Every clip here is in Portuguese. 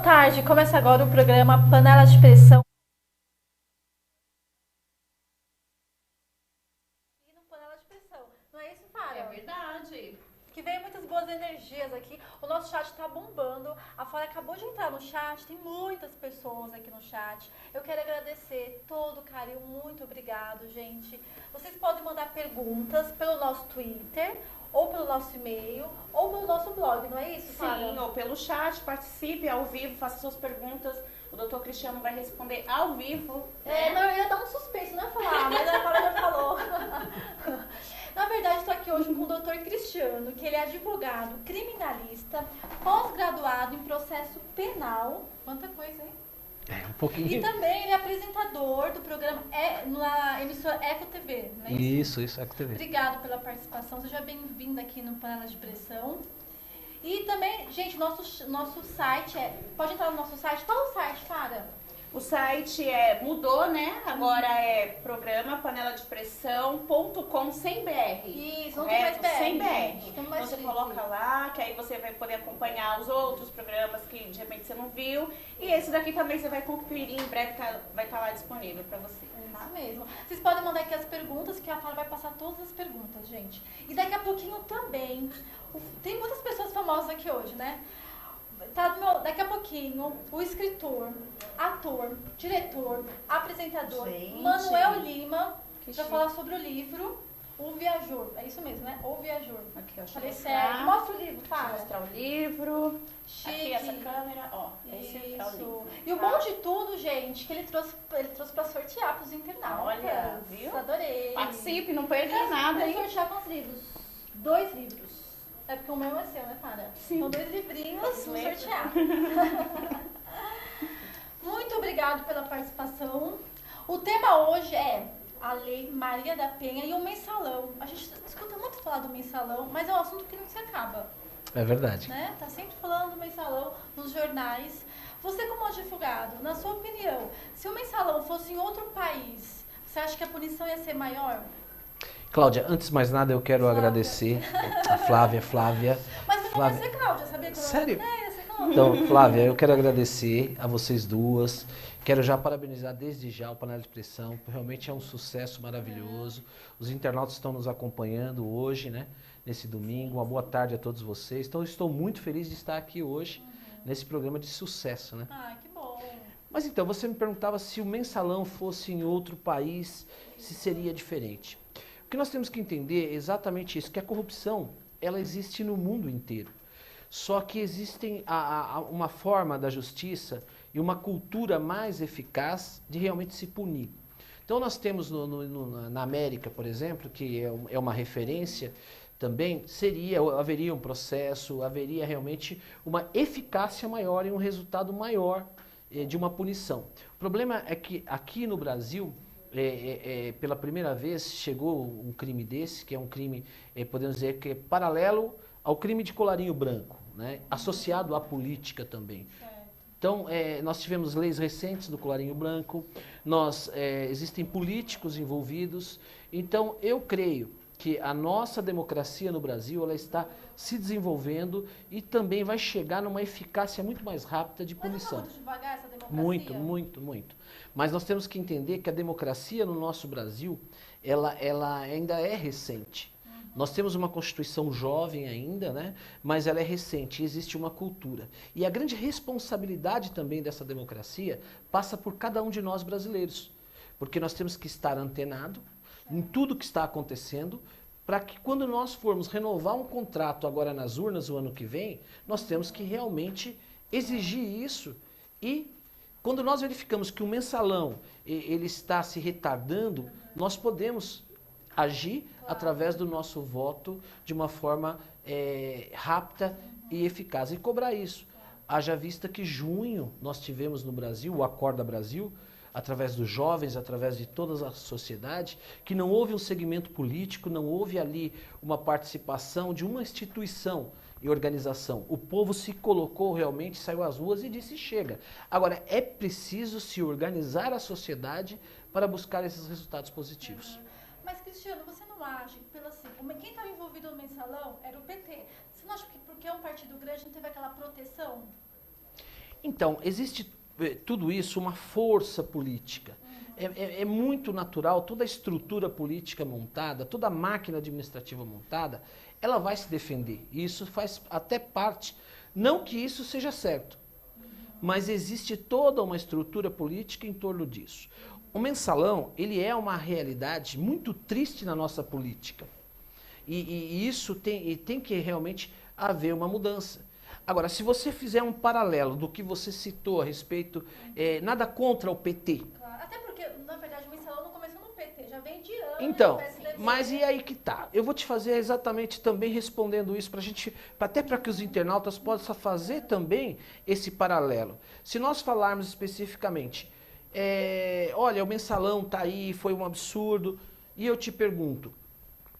tarde, começa agora o programa Panela de Pressão. Panela de Pressão, não é isso, Fara? É verdade. Que veio muitas boas energias aqui. O nosso chat tá bombando. A Fara acabou de entrar no chat, tem muitas pessoas aqui no chat. Eu quero agradecer todo o carinho, muito obrigado, gente. Vocês podem mandar perguntas pelo nosso Twitter, ou pelo nosso e-mail, ou pelo nosso blog, não é isso, Fara? Sim, ou pelo chat, participe ao vivo, faça suas perguntas. O doutor Cristiano vai responder ao vivo. Não, eu ia dar um suspense, não ia falar, mas a Fara já falou. Na verdade, estou aqui hoje com o doutor Cristiano, que ele é advogado, criminalista, pós-graduado em processo penal. Quanta coisa, hein? Um pouquinho. E também ele é apresentador do programa na emissora Eco TV, não é isso? Isso, Eco TV. Obrigado pela participação, seja bem-vindo aqui no Panela de Pressão. E também, gente, nosso site pode entrar no nosso site. Qual é o site, Fara? O site mudou, né? Agora é programa paneladepressão.com sem BR. Isso, não tem mais BR. Sem gente, BR. mais Você chique. coloca lá, que aí você vai poder acompanhar os outros programas que de repente você não viu. E esse daqui também você vai conferir, em breve vai estar lá disponível para você. Tá? Isso mesmo. Vocês podem mandar aqui as perguntas, que a Fala vai passar todas as perguntas, gente. E daqui a pouquinho também. Tem muitas pessoas famosas aqui hoje, né? Daqui a pouquinho, o escritor, ator, diretor, apresentador, Gente. Manuel Lima, Que vai chique. falar sobre o livro O Viajor. É isso mesmo, né? O Viajor. Aqui, ó, deixa eu Falei mostrar. certo. Mostra o livro, Deixa eu fala. mostrar o livro. Chique. Aqui essa câmera, ó. Esse é o Isso. livro. E o tá? bom de tudo, gente, que ele trouxe pra sortear pros internautas. Olha, viu? Adorei. Participe, não perca nada, Vou hein? sortear quantos livros? 2 livros. É porque o meu é seu, né, Fara? Sim. São 2 livrinhos, vou Letras. sortear. Muito obrigado pela participação. O tema hoje é a Lei Maria da Penha e o mensalão. A gente escuta muito falar do mensalão, mas é um assunto que não se acaba, É verdade. né? Tá sempre falando do mensalão nos jornais. Você como advogado, na sua opinião, se o mensalão fosse em outro país, você acha que a punição ia ser maior? Cláudia, antes de mais nada eu quero Flávia. agradecer a Flávia. Mas não Flávia. vai ser Cláudia, sabia? Que eu- Sério? Ia ser Cláudia. Então, Flávia, eu quero agradecer a vocês duas. Quero já parabenizar desde já o Panela de Pressão. Realmente é um sucesso maravilhoso. Os internautas estão nos acompanhando hoje, né? Nesse domingo. Uma boa tarde a todos vocês. Então, eu estou muito feliz de estar aqui hoje nesse programa de sucesso, né? Ai, que bom. Mas então, você me perguntava se o mensalão fosse em outro país, se seria diferente. O que nós temos que entender é exatamente isso, que a corrupção, ela existe no mundo inteiro. Só que existe uma forma da justiça e uma cultura mais eficaz de realmente se punir. Então nós temos na América, por exemplo, que é uma referência também, haveria um processo, haveria realmente uma eficácia maior e um resultado maior de uma punição. O problema é que aqui no Brasil, pela primeira vez, chegou um crime desse, que é um crime, podemos dizer, que é paralelo ao crime de colarinho branco, né? Associado à política também. Então, nós tivemos leis recentes do colarinho branco, existem políticos envolvidos. Então, eu creio que a nossa democracia no Brasil ela está se desenvolvendo e também vai chegar numa eficácia muito mais rápida de Mas não punição. tá muito devagar essa democracia? Muito. Mas nós temos que entender que a democracia no nosso Brasil, ela ainda é recente. Nós temos uma Constituição jovem ainda, né? Mas ela é recente, existe uma cultura. E a grande responsabilidade também dessa democracia passa por cada um de nós brasileiros. Porque nós temos que estar antenado em tudo que está acontecendo, para que quando nós formos renovar um contrato agora nas urnas o ano que vem, nós temos que realmente exigir isso. E quando nós verificamos que o mensalão ele está se retardando, nós podemos agir através do nosso voto de uma forma rápida e eficaz e cobrar isso. Haja vista que junho nós tivemos no Brasil o Acorda Brasil, através dos jovens, através de toda a sociedade, que não houve um segmento político, não houve ali uma participação de uma instituição e organização. O povo se colocou realmente, saiu às ruas e disse chega. Agora, é preciso se organizar a sociedade para buscar esses resultados positivos. Mas, Cristiano, você não acha que, quem estava envolvido no mensalão era o PT? Você não acha que porque é um partido grande não teve aquela proteção? Então, existe tudo isso, uma força política. É muito natural, toda a estrutura política montada, toda a máquina administrativa montada, ela vai se defender. E isso faz até parte, não que isso seja certo, mas existe toda uma estrutura política em torno disso. O mensalão, ele é uma realidade muito triste na nossa política. E isso tem que realmente haver uma mudança. Agora, se você fizer um paralelo do que você citou a respeito, nada contra o PT. Claro. Até porque, na verdade, o mensalão não começou no PT, já vem de anos. Então, do PSDB. mas e aí que tá? Eu vou te fazer exatamente também respondendo isso, até para que os internautas possam fazer também esse paralelo. Se nós falarmos especificamente, olha, o mensalão tá aí, foi um absurdo, e eu te pergunto,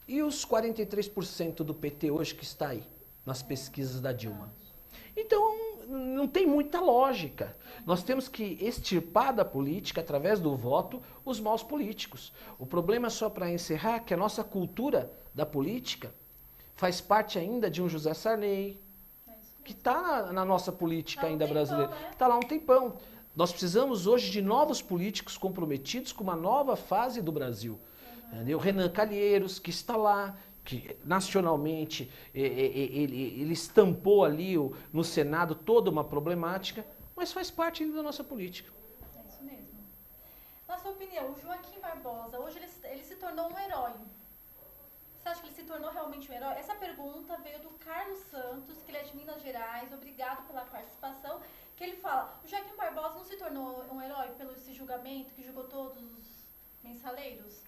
e os 43% do PT hoje que está aí, nas pesquisas da Dilma? Então, não tem muita lógica. Nós temos que extirpar da política, através do voto, os maus políticos. O problema, só para encerrar, que a nossa cultura da política faz parte ainda de um José Sarney, que está na nossa política ainda brasileira. Está lá há um tempão. Nós precisamos hoje de novos políticos comprometidos com uma nova fase do Brasil. O Renan Calheiros, que está lá, que nacionalmente ele estampou ali no Senado toda uma problemática, mas faz parte ainda da nossa política. É isso mesmo. Na sua opinião, o Joaquim Barbosa, hoje ele se tornou um herói. Você acha que ele se tornou realmente um herói? Essa pergunta veio do Carlos Santos, que ele é de Minas Gerais, obrigado pela participação, que ele fala, o Joaquim Barbosa não se tornou um herói pelo esse julgamento que julgou todos os mensaleiros?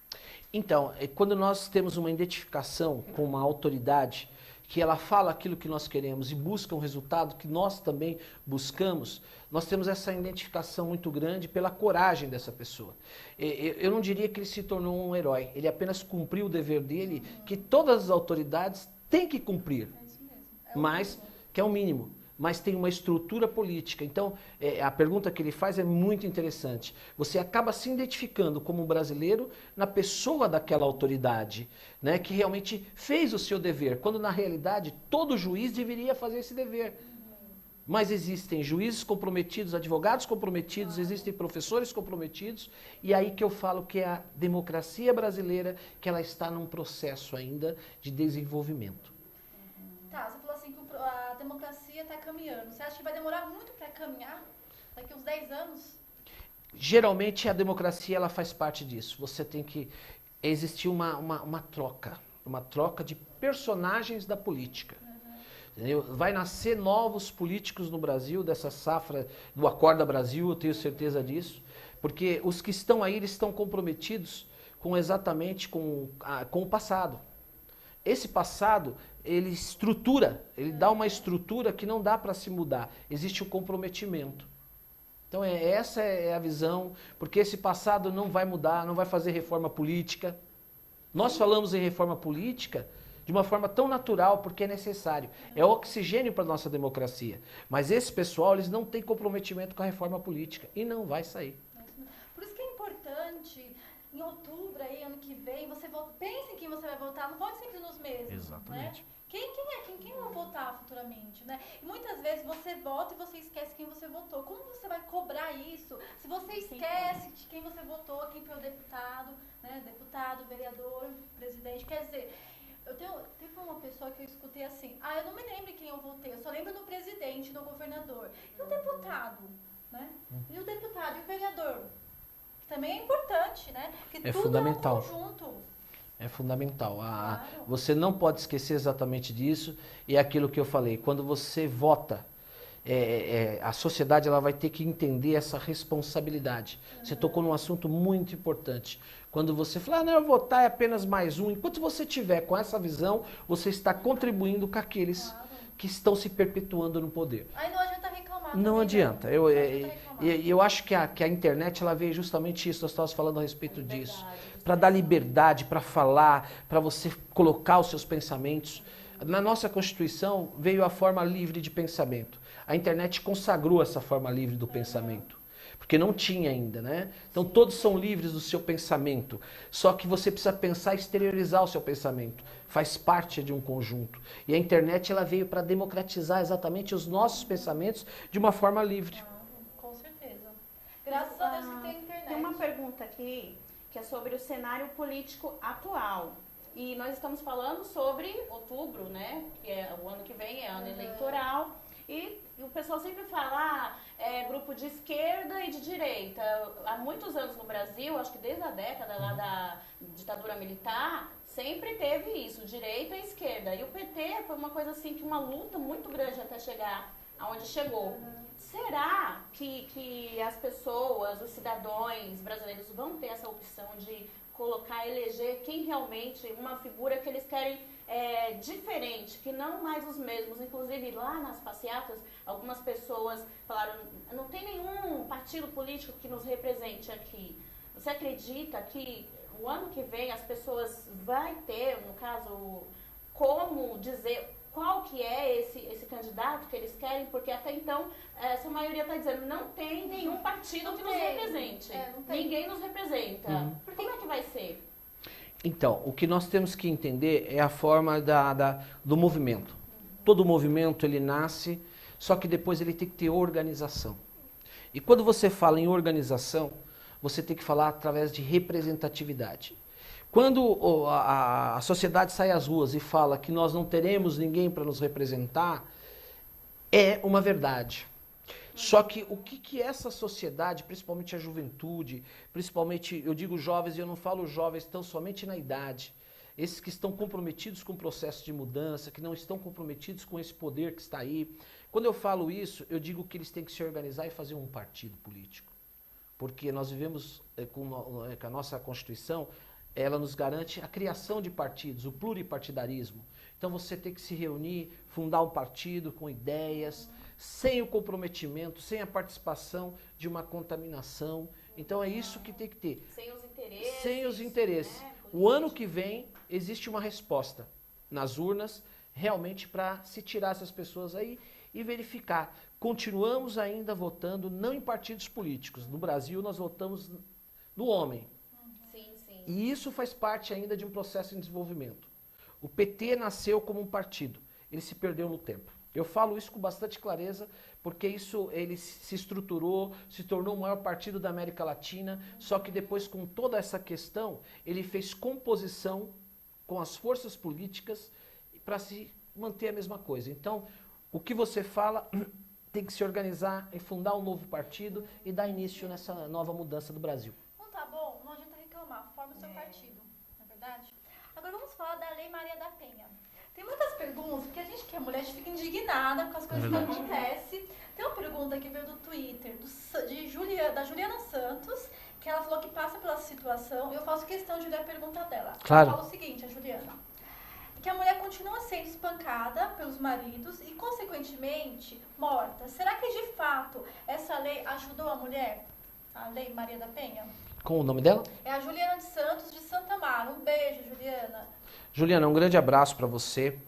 Então, quando nós temos uma identificação com uma autoridade, que ela fala aquilo que nós queremos e busca um resultado que nós também buscamos, nós temos essa identificação muito grande pela coragem dessa pessoa. Eu não diria que ele se tornou um herói, ele apenas cumpriu o dever dele, que todas as autoridades têm que cumprir, É isso mesmo. mas que é o mínimo. Mas tem uma estrutura política. Então, a pergunta que ele faz é muito interessante. Você acaba se identificando como um brasileiro na pessoa daquela autoridade, né, que realmente fez o seu dever, quando na realidade todo juiz deveria fazer esse dever. Mas existem juízes comprometidos, advogados comprometidos, existem professores comprometidos, e aí que eu falo que é a democracia brasileira, que ela está num processo ainda de desenvolvimento. Tá, você falou assim que a democracia está caminhando. Você acha que vai demorar muito para caminhar? Daqui uns 10 anos? Geralmente a democracia ela faz parte disso. Você tem que existir uma troca de personagens da política. Entendeu? Vai nascer novos políticos no Brasil, dessa safra do Acorda Brasil, eu tenho certeza disso, porque os que estão aí eles estão comprometidos exatamente com o passado. Esse passado, ele dá uma estrutura que não dá para se mudar. Existe o comprometimento. Então essa é a visão, porque esse passado não vai mudar, não vai fazer reforma política. Nós falamos em reforma política de uma forma tão natural, porque é necessário. É oxigênio para a nossa democracia. Mas esse pessoal, eles não têm comprometimento com a reforma política e não vai sair. Por isso que é importante, em outubro, aí, ano que vem, você pense em quem você vai votar, não vote sempre nos mesmos. Exatamente. Né? Quem vai votar futuramente, né? E muitas vezes você vota e você esquece quem você votou. Como você vai cobrar isso se você esquece de quem você votou, quem foi o deputado, né? Deputado, vereador, presidente, quer dizer... Teve uma pessoa que eu escutei assim, eu não me lembro quem eu votei, eu só lembro do presidente, do governador. E o deputado, né? E o deputado e o vereador, que também é importante, né? Que tudo fundamental. É um conjunto. É fundamental. Claro. Você não pode esquecer exatamente disso, e é aquilo que eu falei, quando você vota, a sociedade ela vai ter que entender essa responsabilidade. Você tocou num assunto muito importante. Quando você fala, não, eu votar é apenas mais um. Enquanto você tiver com essa visão, você está contribuindo com aqueles que estão se perpetuando no poder. Aí não adianta reclamar. Não adianta. Não adianta reclamar. Eu acho que a internet ela veio justamente isso. Nós estávamos falando a respeito disso. Para dar liberdade, para falar, para você colocar os seus pensamentos. Na nossa Constituição veio a forma livre de pensamento. A internet consagrou essa forma livre do pensamento. porque não tinha ainda, né? Então todos são livres do seu pensamento, só que você precisa pensar e exteriorizar o seu pensamento, faz parte de um conjunto. E a internet ela veio para democratizar exatamente os nossos pensamentos de uma forma livre. Com certeza. Graças a Deus que tem internet. Tem uma pergunta aqui que é sobre o cenário político atual. E nós estamos falando sobre outubro, né? Que é o ano que vem, é ano eleitoral. E o pessoal sempre fala, grupo de esquerda e de direita. Há muitos anos no Brasil, acho que desde a década lá da ditadura militar, sempre teve isso, direita e esquerda. E o PT foi uma coisa assim, que uma luta muito grande até chegar aonde chegou. Será que as pessoas, os cidadãos brasileiros vão ter essa opção de colocar, eleger quem realmente, uma figura que eles querem diferente, que não mais os mesmos? Inclusive lá nas passeatas, algumas pessoas falaram, não tem nenhum partido político que nos represente aqui. Você acredita que o ano que vem as pessoas vai ter, no caso, como dizer qual que é esse candidato que eles querem? Porque até então, essa maioria está dizendo, não tem nenhum partido que nos represente. Ninguém nos representa. Como é que vai ser? Então, o que nós temos que entender é a forma do movimento. Todo movimento, ele nasce, só que depois ele tem que ter organização. E quando você fala em organização, você tem que falar através de representatividade. Quando a sociedade sai às ruas e fala que nós não teremos ninguém para nos representar, é uma verdade. Só que o que essa sociedade, principalmente a juventude, principalmente, eu digo jovens e eu não falo jovens tão somente na idade, esses que estão comprometidos com o processo de mudança, que não estão comprometidos com esse poder que está aí. Quando eu falo isso, eu digo que eles têm que se organizar e fazer um partido político. Porque nós vivemos com a nossa Constituição, ela nos garante a criação de partidos, o pluripartidarismo. Então você tem que se reunir, fundar um partido com ideias, sem o comprometimento, sem a participação de uma contaminação. Então é isso que tem que ter. Sem os interesses. Sem os interesses. Né? O ano que vem existe uma resposta nas urnas, realmente para se tirar essas pessoas aí e verificar. Continuamos ainda votando não em partidos políticos. No Brasil nós votamos no homem. E isso faz parte ainda de um processo de desenvolvimento. O PT nasceu como um partido, ele se perdeu no tempo. Eu falo isso com bastante clareza, porque ele se estruturou, se tornou o maior partido da América Latina, só que depois, com toda essa questão, ele fez composição com as forças políticas para se manter a mesma coisa. Então, o que você fala tem que se organizar e fundar um novo partido e dar início nessa nova mudança do Brasil. Forma o seu partido, não é verdade? Agora vamos falar da Lei Maria da Penha. Tem muitas perguntas, porque a gente que é mulher, a gente fica indignada com as coisas que acontecem. Tem uma pergunta que veio do Twitter, da Juliana Santos, que ela falou que passa pela situação, e eu faço questão de ler a pergunta dela. Claro. Ela fala o seguinte, a Juliana, que a mulher continua sendo espancada pelos maridos e, consequentemente, morta. Será que, de fato, essa lei ajudou a mulher? A Lei Maria da Penha? Com o nome dela? É a Juliana de Santos, de Santa Mara. Um beijo, Juliana. Juliana, um grande abraço para você.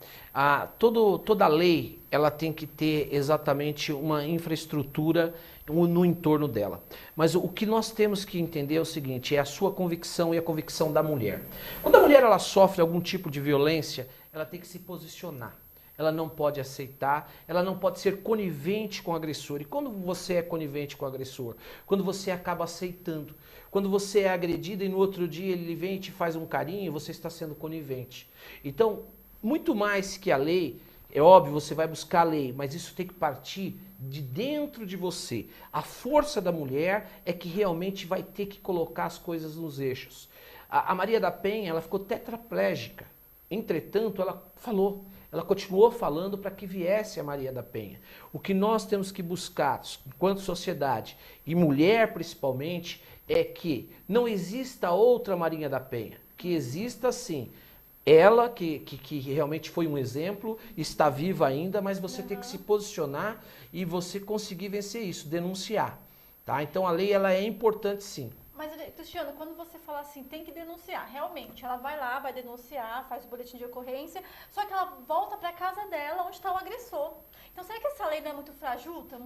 Toda lei, ela tem que ter exatamente uma infraestrutura no entorno dela. Mas o que nós temos que entender é o seguinte, é a sua convicção e a convicção da mulher. Quando a mulher ela sofre algum tipo de violência, ela tem que se posicionar. Ela não pode aceitar, ela não pode ser conivente com o agressor. E quando você é conivente com o agressor? Quando você acaba aceitando. Quando você é agredida e no outro dia ele vem e te faz um carinho, você está sendo conivente. Então, muito mais que a lei, é óbvio, você vai buscar a lei, mas isso tem que partir de dentro de você. A força da mulher é que realmente vai ter que colocar as coisas nos eixos. A Maria da Penha, ela ficou tetraplégica. Entretanto, ela continuou falando para que viesse a Maria da Penha. O que nós temos que buscar, enquanto sociedade, e mulher principalmente, é que não exista outra Maria da Penha. Que exista, sim, ela, que realmente foi um exemplo, está viva ainda, mas você tem que se posicionar e você conseguir vencer isso, denunciar. Tá? Então a lei ela é importante, sim. Mas, Cristiano, quando você fala assim, tem que denunciar, realmente, ela vai lá, vai denunciar, faz o boletim de ocorrência, só que ela volta para casa dela, onde está o agressor. Então, será que essa lei não é muito frajuta?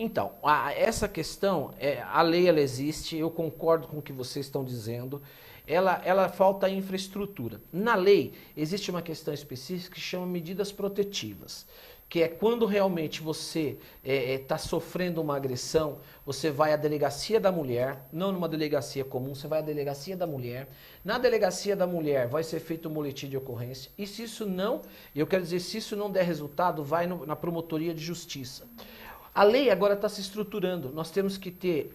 Então, essa questão, a lei ela existe, eu concordo com o que vocês estão dizendo, ela falta infraestrutura. Na lei, existe uma questão específica que chama medidas protetivas, que é quando realmente você está sofrendo uma agressão, você vai à delegacia da mulher, não numa delegacia comum, você vai à delegacia da mulher. Na delegacia da mulher vai ser feito um boletim de ocorrência, e se isso não, eu quero dizer, se isso não der resultado, vai na promotoria de justiça. A lei agora está se estruturando, nós temos que ter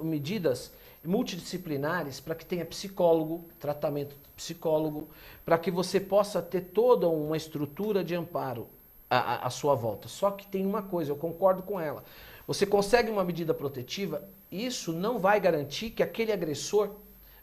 medidas multidisciplinares para que tenha psicólogo, tratamento psicólogo, para que você possa ter toda uma estrutura de amparo à sua volta. Só que tem uma coisa, eu concordo com ela. Você consegue uma medida protetiva, isso não vai garantir que aquele agressor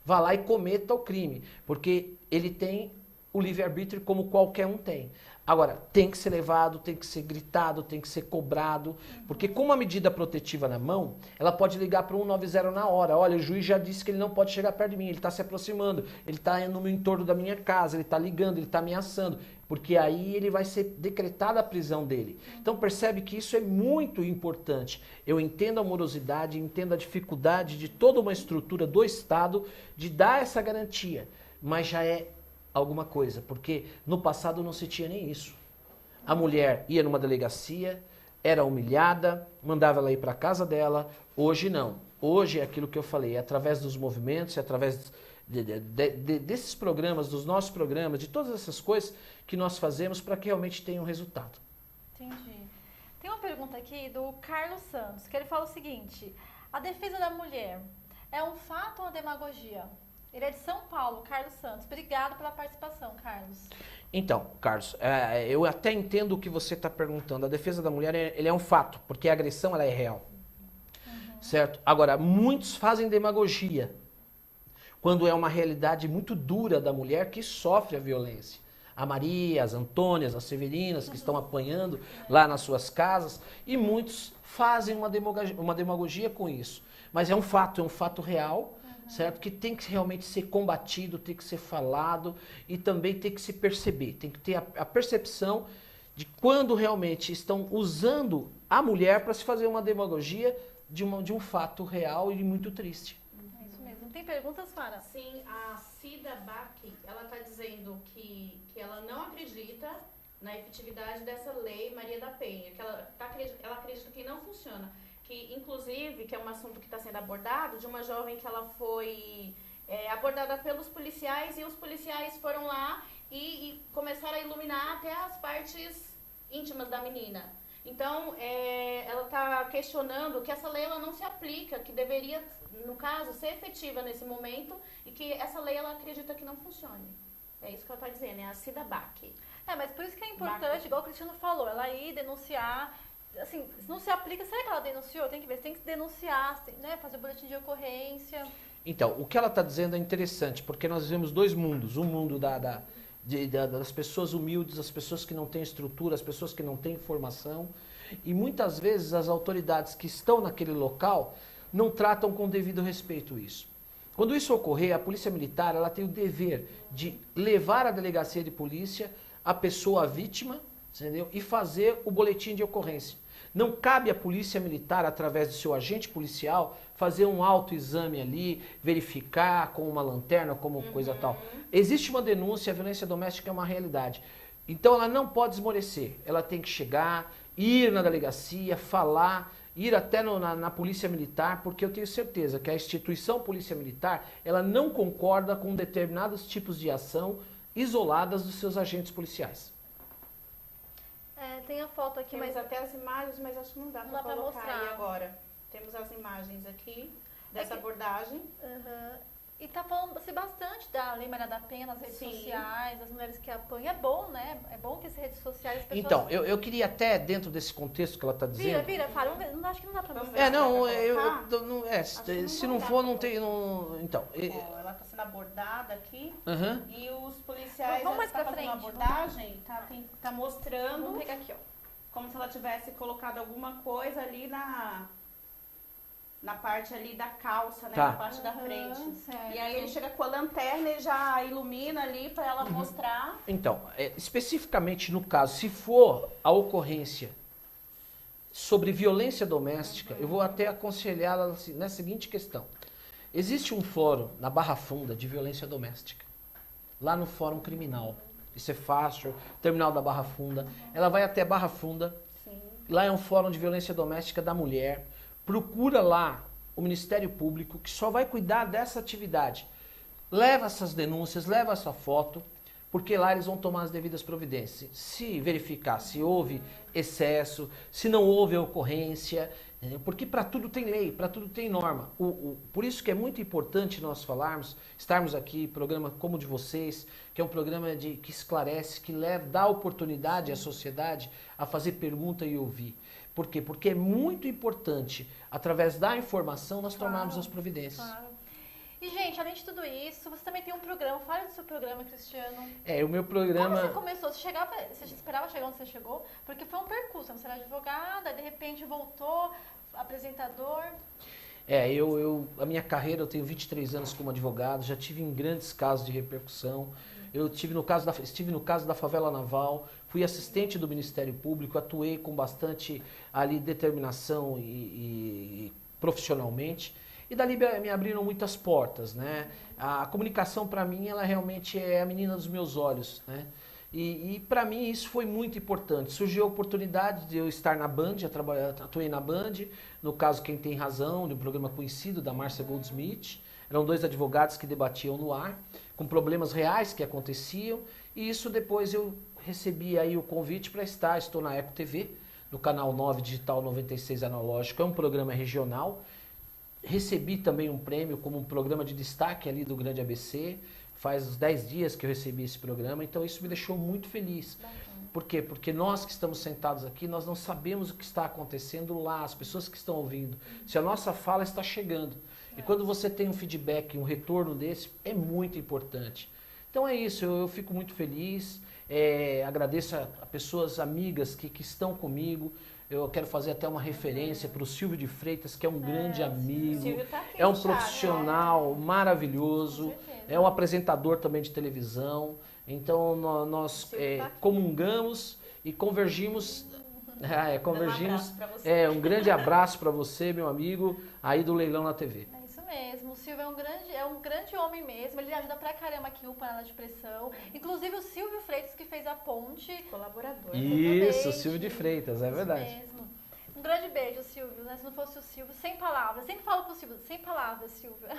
vá lá e cometa o crime, porque ele tem o livre-arbítrio como qualquer um tem. Agora, tem que ser levado, tem que ser gritado, tem que ser cobrado, porque com uma medida protetiva na mão, ela pode ligar para o 190 na hora. Olha, o juiz já disse que ele não pode chegar perto de mim, ele está se aproximando, ele está no entorno da minha casa, ele está ligando, ele está ameaçando, porque aí ele vai ser decretada a prisão dele. Então percebe que isso é muito importante. Eu entendo a morosidade, entendo a dificuldade de toda uma estrutura do Estado de dar essa garantia, mas já é alguma coisa, porque no passado não se tinha nem isso. A mulher ia numa delegacia, era humilhada, mandava ela ir para a casa dela. Hoje não. Hoje é aquilo que eu falei, é através dos movimentos, é através desses programas, dos nossos programas, de todas essas coisas que nós fazemos para que realmente tenha um resultado. Entendi. Tem uma pergunta aqui do Carlos Santos, que ele fala o seguinte: a defesa da mulher é um fato ou uma demagogia? Ele é de São Paulo, Carlos Santos. Obrigado pela participação, Carlos. Então, Carlos, eu até entendo o que você está perguntando. A defesa da mulher ele é um fato, porque a agressão ela é real. Certo? Agora, muitos fazem demagogia, quando é uma realidade muito dura da mulher que sofre a violência. A Maria, as Antônias, as Severinas, que estão apanhando lá nas suas casas, e muitos fazem uma demagogia com isso. Mas é um fato real, certo? Que tem que realmente ser combatido, tem que ser falado e também tem que se perceber, tem que ter a percepção de quando realmente estão usando a mulher para se fazer uma demagogia de um fato real e muito triste. É isso mesmo. Tem perguntas, Fara? Sim, a Cida Bach, ela está dizendo que ela não acredita na efetividade dessa lei Maria da Penha, que ela acredita que não funciona. Que, inclusive, que é um assunto que está sendo abordado, de uma jovem que ela foi abordada pelos policiais, e os policiais foram lá e começaram a iluminar até as partes íntimas da menina. Então, ela está questionando que essa lei ela não se aplica, que deveria, no caso, ser efetiva nesse momento, e que essa lei ela acredita que não funcione. É isso que ela está dizendo, é a Cida Bach. Mas por isso que é importante, igual o Cristiano falou, ela ir denunciar. Assim, se não se aplica, será que ela denunciou? Tem que ver, tem que denunciar, né? Fazer boletim de ocorrência. Então, o que ela está dizendo é interessante, porque nós vivemos dois mundos. Um mundo das pessoas humildes, as pessoas que não têm estrutura, as pessoas que não têm informação. E muitas vezes as autoridades que estão naquele local não tratam com devido respeito isso. Quando isso ocorrer, a Polícia Militar ela tem o dever de levar à delegacia de polícia a pessoa, a vítima, entendeu? E fazer o boletim de ocorrência. Não cabe à Polícia Militar, através do seu agente policial, fazer um autoexame ali, verificar com uma lanterna, como coisa tal. Existe uma denúncia, a violência doméstica é uma realidade. Então ela não pode esmorecer. Ela tem que chegar, ir na delegacia, falar, ir até na Polícia Militar, porque eu tenho certeza que a instituição Polícia Militar, ela não concorda com determinados tipos de ação isoladas dos seus agentes policiais. Tem a foto aqui, Temos até as imagens, mas acho que não dá para colocar mostrar aí agora. Temos as imagens aqui dessa abordagem. E tá falando-se bastante da Lei Maria da Penha nas redes sociais, das mulheres que apanham. É bom, né? É bom que as redes sociais... As pessoas... Então, eu queria até, dentro desse contexto que ela está dizendo... Fala, não acho que não dá para mostrar. Se não for, não tem... Então... ela está sendo abordada aqui, Uhum. E os policiais Vamos mais estão pra fazendo frente, uma abordagem, tá mostrando... Vamos pegar aqui, ó. Como se ela tivesse colocado alguma coisa ali na parte ali da calça, né? Tá. Na parte da frente. Certo. E aí ele chega com a lanterna e já ilumina ali para ela mostrar. Então, especificamente no caso, se for a ocorrência sobre violência doméstica, eu vou até aconselhá-la na seguinte questão. Existe um fórum na Barra Funda de violência doméstica, lá no Fórum Criminal. Isso é fácil, terminal da Barra Funda. Ela vai até Barra Funda, lá é um fórum de violência doméstica da mulher. Procura lá o Ministério Público, que só vai cuidar dessa atividade. Leva essas denúncias, leva essa foto, porque lá eles vão tomar as devidas providências. Se verificar se houve excesso, se não houve ocorrência, porque para tudo tem lei, para tudo tem norma. Por isso que é muito importante nós estarmos aqui, programa como o de vocês, que é um programa que esclarece, que dá oportunidade à sociedade a fazer pergunta e ouvir. Por quê? Porque é muito importante, através da informação, nós tomarmos as providências. Claro. E, gente, além de tudo isso, você também tem um programa. Fala do seu programa, Cristiano. O meu programa... Como você começou? Você esperava chegar onde você chegou? Porque foi um percurso. Você era advogada, de repente voltou, apresentador. A minha carreira, eu tenho 23 anos como advogado, já tive em grandes casos de repercussão. Eu estive no caso da favela naval, fui assistente do Ministério Público, atuei com bastante ali determinação e profissionalmente. E dali me abriram muitas portas, né? A comunicação para mim, ela realmente é a menina dos meus olhos, né? E para mim isso foi muito importante. Surgiu a oportunidade de eu estar na Band, atuei na Band, no caso Quem Tem Razão, de um programa conhecido da Márcia Goldsmith. Eram 2 advogados que debatiam no ar, com problemas reais que aconteciam. E isso depois eu recebi aí o convite para estou na Eco TV, no canal 9 Digital 96 Analógico, é um programa regional. Recebi também um prêmio como um programa de destaque ali do Grande ABC. Faz uns 10 dias que eu recebi esse programa, então isso me deixou muito feliz. Por quê? Porque nós que estamos sentados aqui, nós não sabemos o que está acontecendo lá, as pessoas que estão ouvindo, se a nossa fala está chegando. E quando você tem um feedback, um retorno desse, é muito importante. Então é isso, eu fico muito feliz, agradeço a pessoas amigas que estão comigo. Eu quero fazer até uma referência para o Silvio de Freitas, que é um grande amigo, é um profissional maravilhoso, é um apresentador também de televisão. Então nós comungamos e convergimos. Um grande abraço para você, meu amigo, aí do Leilão na TV. É isso mesmo, o Silvio é um grande homem mesmo, ele ajuda pra caramba aqui o Panela de Pressão. Inclusive o Silvio Freitas que fez a ponte. Colaborador. Isso, o Silvio de Freitas, é verdade. Isso mesmo. Um grande beijo, Silvio, né? Se não fosse o Silvio, sem palavras. Sempre falo pro Silvio, sem palavras, Silvio.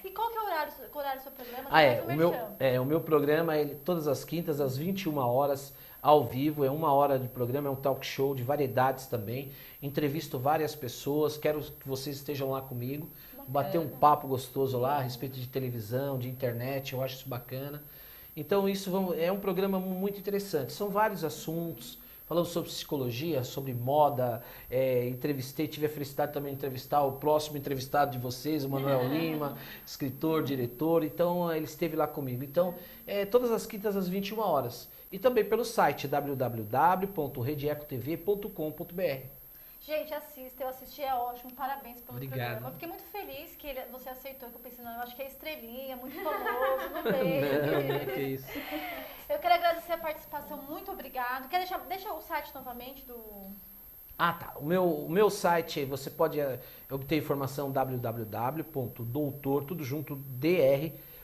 E qual que é o horário do seu programa? O meu programa é todas as quintas, às 21 horas, ao vivo. É 1 hora de programa, é um talk show de variedades também. Entrevisto várias pessoas, quero que vocês estejam lá comigo. Bater um papo gostoso lá a respeito de televisão, de internet, eu acho isso bacana. Então isso é um programa muito interessante. São vários assuntos. Falamos sobre psicologia, sobre moda, tive a felicidade também de entrevistar o próximo entrevistado de vocês, o Manuel Lima, escritor, diretor, então ele esteve lá comigo. Então, todas as quintas às 21 horas. E também pelo site www.redeecotv.com.br. Gente, assista, eu assisti, é ótimo, parabéns pelo Obrigado. programa. Eu fiquei muito feliz que você aceitou, que eu pensei, não, eu acho que é estrelinha, muito famoso, não tem. Não, que isso. Eu quero agradecer a participação, muito obrigado. Deixa o site novamente do... Tá. O meu site, você pode obter informação www.doutor, tudo junto,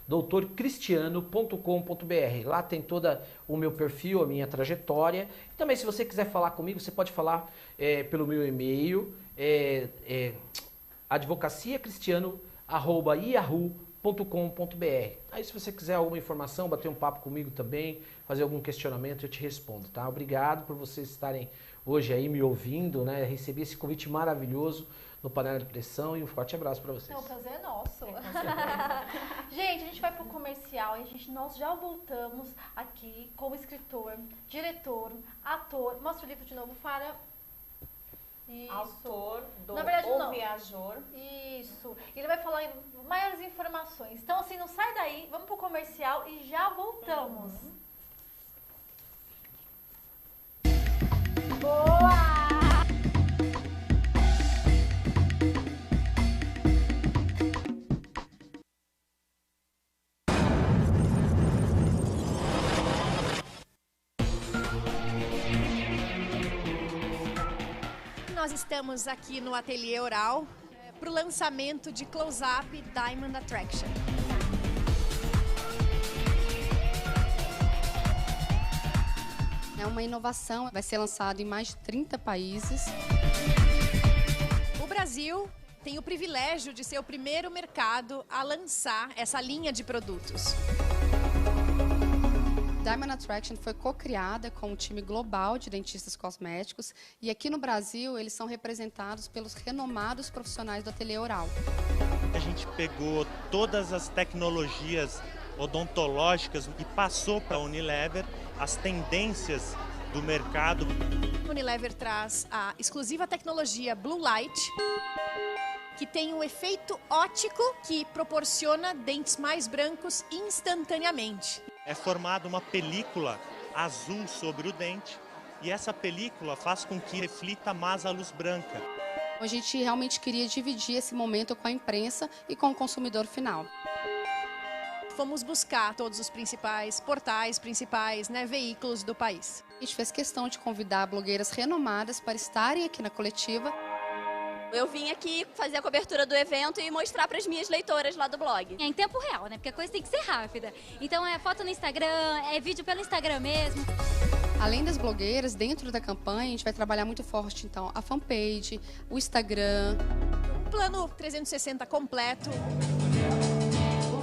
doutorcristiano.com.br. Lá tem todo o meu perfil, a minha trajetória. E também, se você quiser falar comigo, você pode falar pelo meu e-mail, advocaciacristiano@yahoo.com.br. Aí, se você quiser alguma informação, bater um papo comigo também, fazer algum questionamento, eu te respondo, tá? Obrigado por vocês estarem hoje aí me ouvindo, né? Recebi esse convite maravilhoso no Panela de Pressão e um forte abraço para vocês. Não, o prazer é nosso. Gente, a gente vai pro comercial e nós já voltamos aqui como escritor, diretor, ator. Mostra o livro de novo, Fara. Isso. Autor do O Viajor. Isso. Ele vai falar maiores informações. Então, assim, não sai daí, vamos pro comercial e já voltamos. Boa! nós estamos aqui no Ateliê Oral para o lançamento de Close-Up Diamond Attraction. É uma inovação, vai ser lançado em mais de 30 países. O Brasil tem o privilégio de ser o primeiro mercado a lançar essa linha de produtos. Diamond Attraction foi co-criada com um time global de dentistas cosméticos e aqui no Brasil eles são representados pelos renomados profissionais do Ateliê Oral. A gente pegou todas as tecnologias odontológicas e passou para a Unilever as tendências do mercado. A Unilever traz a exclusiva tecnologia Blue Light, que tem um efeito óptico que proporciona dentes mais brancos instantaneamente. É formada uma película azul sobre o dente e essa película faz com que reflita mais a luz branca. A gente realmente queria dividir esse momento com a imprensa e com o consumidor final. Fomos buscar todos os principais portais, veículos do país. A gente fez questão de convidar blogueiras renomadas para estarem aqui na coletiva. Eu vim aqui fazer a cobertura do evento e mostrar para as minhas leitoras lá do blog. É em tempo real, né? Porque a coisa tem que ser rápida. Então é foto no Instagram, é vídeo pelo Instagram mesmo. Além das blogueiras, dentro da campanha, a gente vai trabalhar muito forte, então, a fanpage, o Instagram. Plano 360 completo.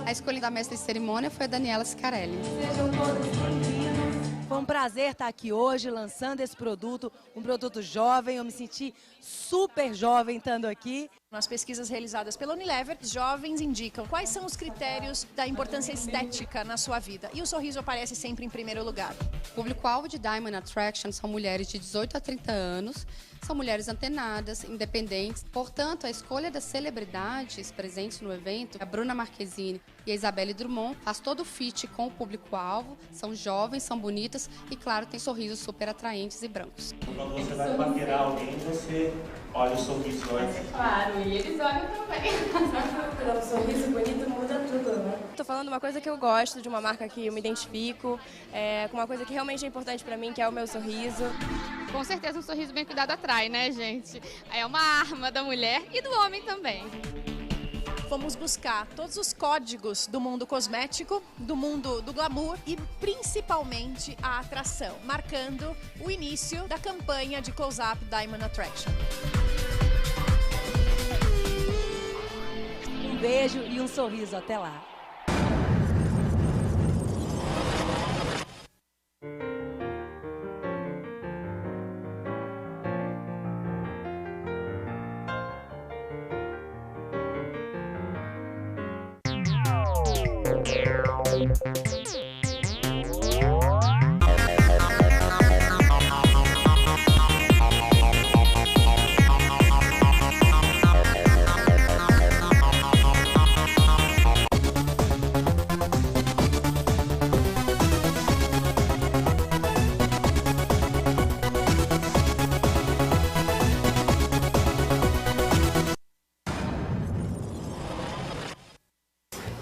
A escolha da mestra de cerimônia foi a Daniela Scarelli. Sejam todos bem-vindos. Foi um prazer estar aqui hoje lançando esse produto, um produto jovem. Eu me senti super jovem estando aqui. Nas pesquisas realizadas pela Unilever, jovens indicam quais são os critérios da importância estética na sua vida. E o sorriso aparece sempre em primeiro lugar. O público-alvo de Diamond Attraction são mulheres de 18 a 30 anos, são mulheres antenadas, independentes. Portanto, a escolha das celebridades presentes no evento, a Bruna Marquezine e a Isabelle Drummond, faz todo o fit com o público-alvo, são jovens, são bonitas e, claro, tem sorrisos super atraentes e brancos. Quando você vai paquerar alguém, você olha o sorriso antes. Claro, e eles olham também. Um sorriso bonito muda tudo, né? Tô falando uma coisa que eu gosto, de uma marca que eu me identifico, com uma coisa que realmente é importante pra mim, que é o meu sorriso. Com certeza um sorriso bem cuidado atrai, né, gente? É uma arma da mulher e do homem também. Fomos buscar todos os códigos do mundo cosmético, do mundo do glamour e principalmente a atração, marcando o início da campanha de Close-Up Diamond Attraction. Um beijo e um sorriso. Até lá.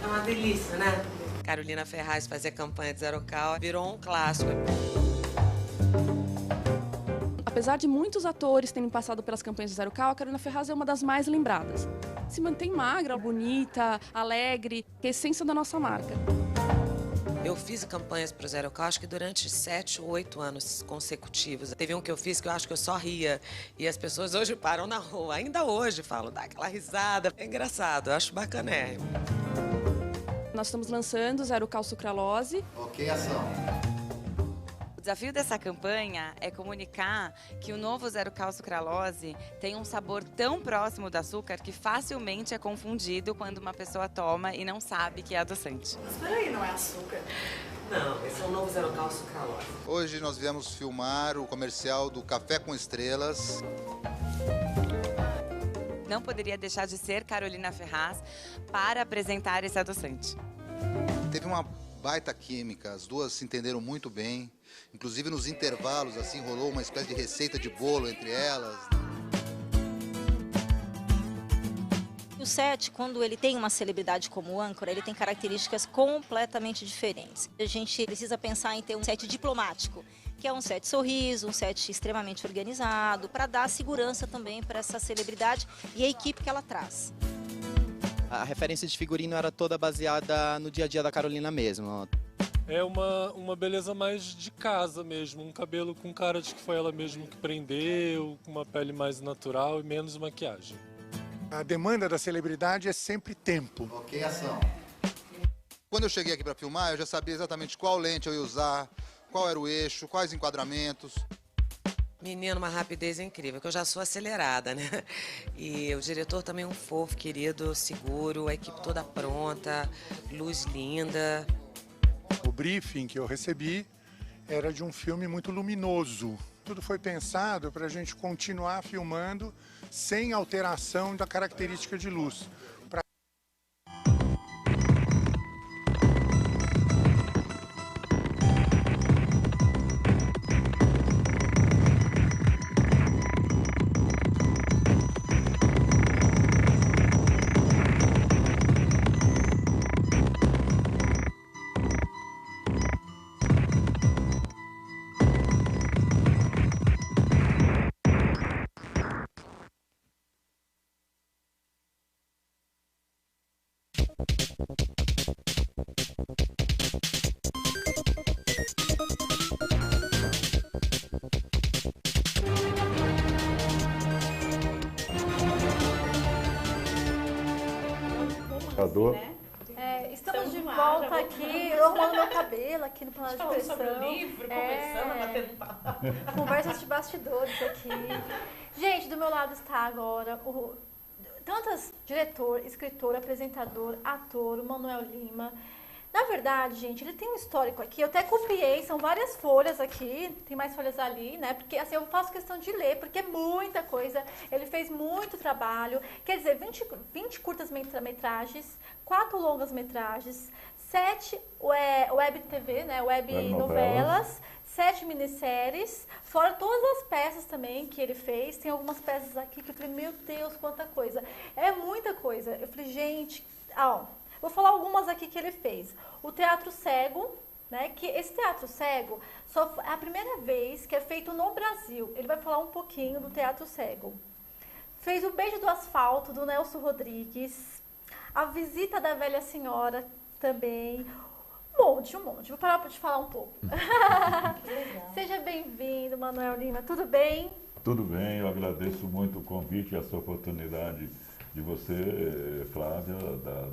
É uma delícia, né? Carolina Ferraz fazer a campanha de Zero Cal virou um clássico. Apesar de muitos atores terem passado pelas campanhas de Zero Cal, a Carolina Ferraz é uma das mais lembradas. Se mantém magra, bonita, alegre, que é a essência da nossa marca. Eu fiz campanhas para o Zero Cal, acho que durante 7 ou 8 anos consecutivos. Teve um que eu fiz que eu acho que eu só ria. E as pessoas hoje param na rua, ainda hoje falam, dá aquela risada. É engraçado, eu acho bacanérrimo. Nós estamos lançando Zero Cal Sucralose. Ok, ação. O desafio dessa campanha é comunicar que o novo Zero Cal Sucralose tem um sabor tão próximo do açúcar que facilmente é confundido quando uma pessoa toma e não sabe que é adoçante. Mas peraí, não é açúcar? Não, esse é o novo Zero Cal Sucralose. Hoje nós viemos filmar o comercial do Café com Estrelas. Não poderia deixar de ser Carolina Ferraz para apresentar esse adoçante. Teve uma baita química, as duas se entenderam muito bem. Inclusive nos intervalos, assim, rolou uma espécie de receita de bolo entre elas. O set, quando ele tem uma celebridade como âncora, ele tem características completamente diferentes. A gente precisa pensar em ter um set diplomático, que é um set sorriso, um set extremamente organizado, para dar segurança também para essa celebridade e a equipe que ela traz. A referência de figurino era toda baseada no dia a dia da Carolina mesmo. É uma beleza mais de casa mesmo, um cabelo com cara de que foi ela mesma que prendeu, com uma pele mais natural e menos maquiagem. A demanda da celebridade é sempre tempo. Ok, ação. Quando eu cheguei aqui para filmar, eu já sabia exatamente qual lente eu ia usar, qual era o eixo, quais enquadramentos. Menino, uma rapidez incrível, que eu já sou acelerada, né? E o diretor também é um fofo, querido, seguro, a equipe toda pronta, luz linda. O briefing que eu recebi era de um filme muito luminoso. Tudo foi pensado para a gente continuar filmando sem alteração da característica de luz. Estamos de volta aqui, eu arrumando meu cabelo aqui no panela de pressão. Sobre o livro, conversando, batendo papo. Conversas de bastidores aqui. Gente, do meu lado está agora tantas diretor, escritor, apresentador, ator, o Manuel Lima. Na verdade, gente, ele tem um histórico aqui, eu até copiei, são várias folhas aqui, tem mais folhas ali, né? Porque assim, eu faço questão de ler, porque é muita coisa, ele fez muito trabalho, quer dizer, 20 curtas-metragens, 4 longas-metragens, 7 web TV, né? Web novelas, 7 minisséries, fora todas as peças também que ele fez, tem algumas peças aqui que eu falei, meu Deus, quanta coisa, é muita coisa. Eu falei, gente, vou falar algumas aqui que ele fez. O Teatro Cego, né? Que esse Teatro Cego é a primeira vez que é feito no Brasil. Ele vai falar um pouquinho do Teatro Cego. Fez o Beijo do Asfalto, do Nelson Rodrigues. A Visita da Velha Senhora também. Um monte. Vou parar para te falar um pouco. Seja bem-vindo, Manuel Lima. Tudo bem? Tudo bem, eu agradeço muito o convite e essa oportunidade de você, Flávia,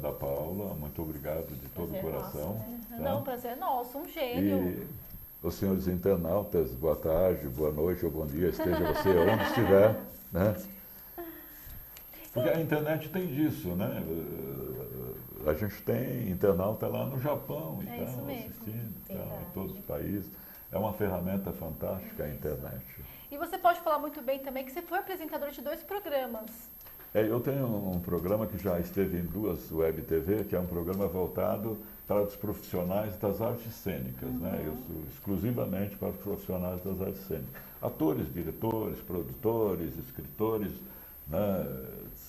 da Paula, muito obrigado de todo o coração. Nosso, né? Tá? Não, prazer é nosso, um gênio. E os senhores internautas, boa tarde, boa noite ou bom dia, esteja você onde estiver, né? Porque a internet tem disso, né? A gente tem internauta lá no Japão e tal, assistindo, em todos os países. É uma ferramenta fantástica a internet. E você pode falar muito bem também que você foi apresentador de 2 programas. Eu tenho um programa que já esteve em 2 web TV, que é um programa voltado para os profissionais das artes cênicas, né? Eu sou exclusivamente para os profissionais das artes cênicas. Atores, diretores, produtores, escritores, né?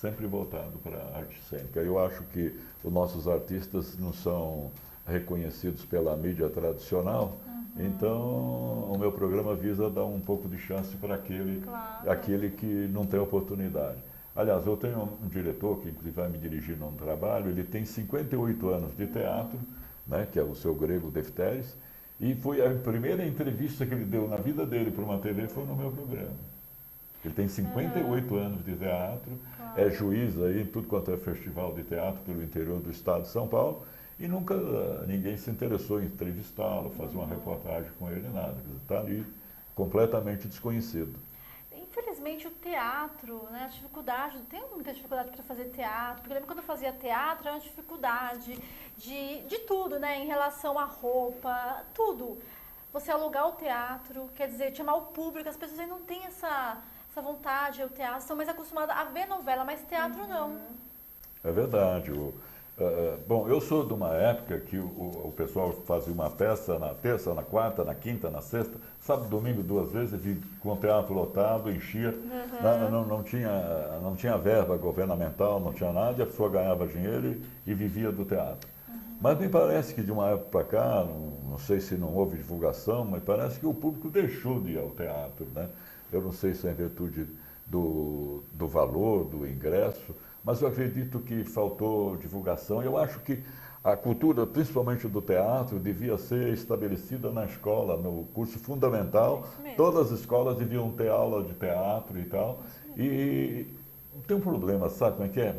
Sempre voltado para a arte cênica. Eu acho que os nossos artistas não são reconhecidos pela mídia tradicional, então o meu programa visa dar um pouco de chance para aquele que não tem oportunidade. Aliás, eu tenho um diretor que inclusive vai me dirigir num trabalho, ele tem 58 anos de teatro, né, que é o seu Grego Defteres, e foi a primeira entrevista que ele deu na vida dele para uma TV foi no meu programa. Ele tem 58 anos de teatro, é juiz aí em tudo quanto é festival de teatro pelo interior do estado de São Paulo, e nunca ninguém se interessou em entrevistá-lo, fazer uma reportagem com ele, nada. Está ali completamente desconhecido. Infelizmente o teatro, né, a dificuldade, tem muita dificuldade para fazer teatro, porque eu lembro quando eu fazia teatro, era uma dificuldade de tudo, né, em relação à roupa, tudo. Você alugar o teatro, quer dizer, chamar o público, as pessoas aí não têm essa vontade, o teatro, estão mais acostumadas a ver novela, mas teatro não. É verdade. Bom, eu sou de uma época que o pessoal fazia uma peça na terça, na quarta, na quinta, na sexta, sábado e domingo 2 vezes, com o teatro lotado, enchia. Não tinha verba governamental, não tinha nada, e a pessoa ganhava dinheiro e vivia do teatro. Mas me parece que de uma época para cá, não sei se não houve divulgação, mas parece que o público deixou de ir ao teatro, né? Eu não sei se é em virtude do valor, do ingresso, mas eu acredito que faltou divulgação. Eu acho que a cultura, principalmente do teatro, devia ser estabelecida na escola, no curso fundamental. Todas as escolas deviam ter aula de teatro e tal. E tem um problema, sabe como é que é?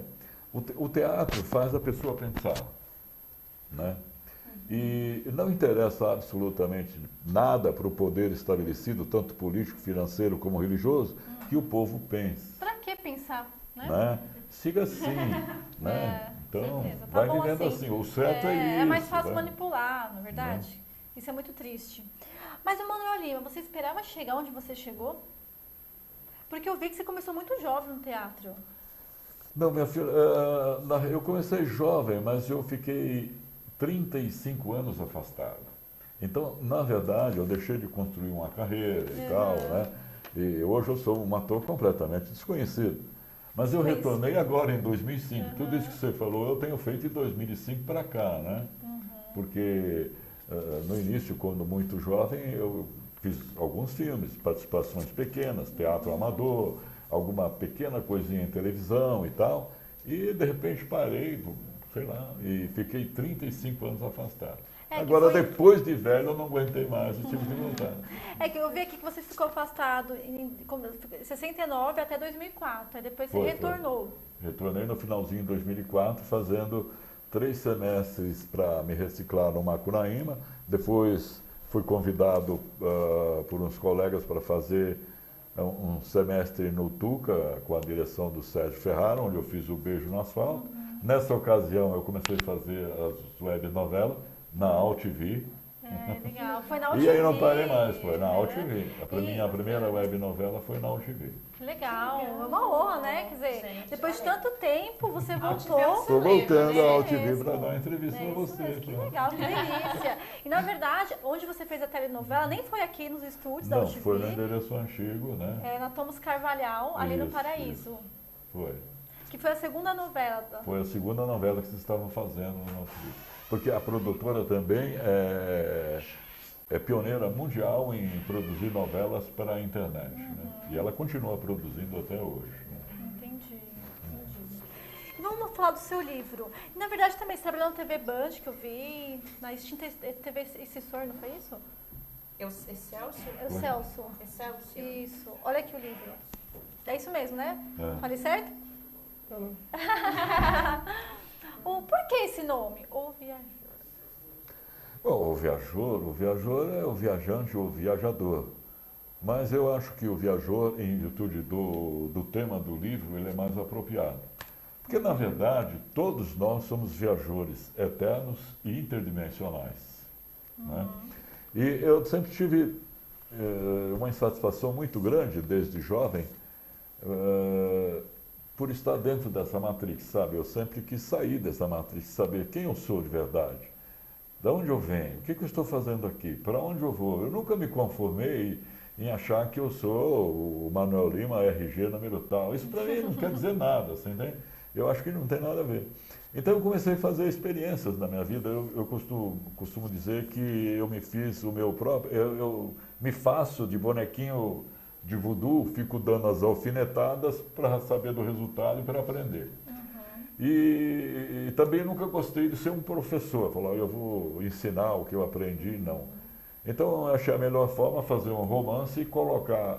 O teatro faz a pessoa pensar, né? E não interessa absolutamente nada para o poder estabelecido, tanto político, financeiro como religioso, que o povo pense. Para que pensar, né? Né? Siga assim, né? Então, certeza. vai vivendo assim. O certo é isso. É mais fácil manipular, não é verdade? Isso é muito triste. Mas, Manuel Lima, você esperava chegar onde você chegou? Porque eu vi que você começou muito jovem no teatro. Não, minha filha, eu comecei jovem, mas eu fiquei 35 anos afastado. Então, na verdade, eu deixei de construir uma carreira e tal, né? E hoje eu sou um ator completamente desconhecido. Mas eu retornei agora em 2005. Tudo isso que você falou eu tenho feito em 2005 para cá, né? Porque no início, quando muito jovem, eu fiz alguns filmes, participações pequenas, teatro amador, alguma pequena coisinha em televisão e tal. E de repente parei, sei lá, e fiquei 35 anos afastado. Agora, depois de velho, eu não aguentei mais, eu tive que voltar. É que eu vi aqui que você ficou afastado em 69 até 2004, aí depois você retornou. Retornei no finalzinho de 2004, fazendo 3 semestres para me reciclar no Macunaíma. Depois fui convidado por uns colegas para fazer um semestre no Tuca, com a direção do Sérgio Ferrara, onde eu fiz o Beijo no Asfalto. Nessa ocasião, eu comecei a fazer as web novelas na AltV. Legal. Foi na AltV. E aí não parei mais, foi na AltV. A primeira web novela foi na AltV. Que legal, é uma honra, né? Quer dizer, depois de tanto tempo, você voltou. Estou voltando à AltV para dar uma entrevista para você. Que legal, que delícia. E na verdade, onde você fez a telenovela, nem foi aqui nos estúdios da AltV. Não, foi no endereço antigo, né? Na Thomas Carvalhal, ali no Paraíso. Foi. Que foi a segunda novela. Foi a segunda novela que vocês estavam fazendo no nosso vídeo. Porque a produtora também é pioneira mundial em produzir novelas para a internet. Né? E ela continua produzindo até hoje. Né? Entendi. Vamos falar do seu livro. E, na verdade, também você trabalhou na TV Band, que eu vi, na extinta TV Excessor, não foi isso? Excelsior. Isso. Olha aqui o livro. É isso mesmo, né? Falei certo? Por que esse nome? O Viajor. Bom, o viajor é o viajante ou viajador. Mas eu acho que o viajor, em virtude do tema do livro, ele é mais apropriado. Porque, na verdade, todos nós somos viajores eternos e interdimensionais. Né? E eu sempre tive uma insatisfação muito grande, desde jovem, por estar dentro dessa matrix, sabe? Eu sempre quis sair dessa matrix, saber quem eu sou de verdade, de onde eu venho, o que eu estou fazendo aqui, para onde eu vou. Eu nunca me conformei em achar que eu sou o Manuel Lima, RG, número tal. Isso para mim não quer dizer nada, assim, né? Eu acho que não tem nada a ver. Então eu comecei a fazer experiências na minha vida. Eu costumo dizer que eu me fiz o meu próprio, eu me faço de bonequinho de voodoo, fico dando as alfinetadas para saber do resultado e para aprender. E também nunca gostei de ser um professor, falar, eu vou ensinar o que eu aprendi, não. Então eu achei a melhor forma fazer um romance e colocar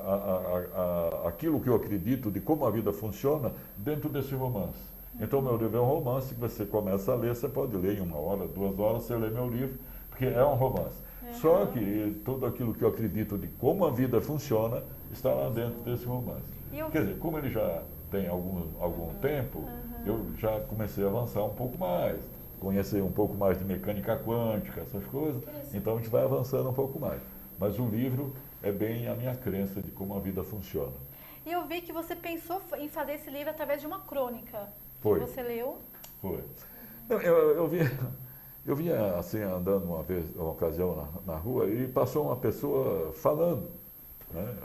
aquilo que eu acredito de como a vida funciona dentro desse romance. Então meu livro é um romance que você começa a ler, você pode ler em 1 hora, 2 horas, você lê meu livro, porque é um romance. Só que tudo aquilo que eu acredito de como a vida funciona está lá dentro desse romance. Quer dizer, como ele já tem algum tempo, eu já comecei a avançar um pouco mais, conhecer um pouco mais de mecânica quântica, essas coisas, então a gente vai avançando um pouco mais. Mas o livro é bem a minha crença de como a vida funciona. E eu vi que você pensou em fazer esse livro através de uma crônica. Foi. Que você leu? Foi. Não, eu vinha assim, andando uma ocasião na rua, e passou uma pessoa falando, né?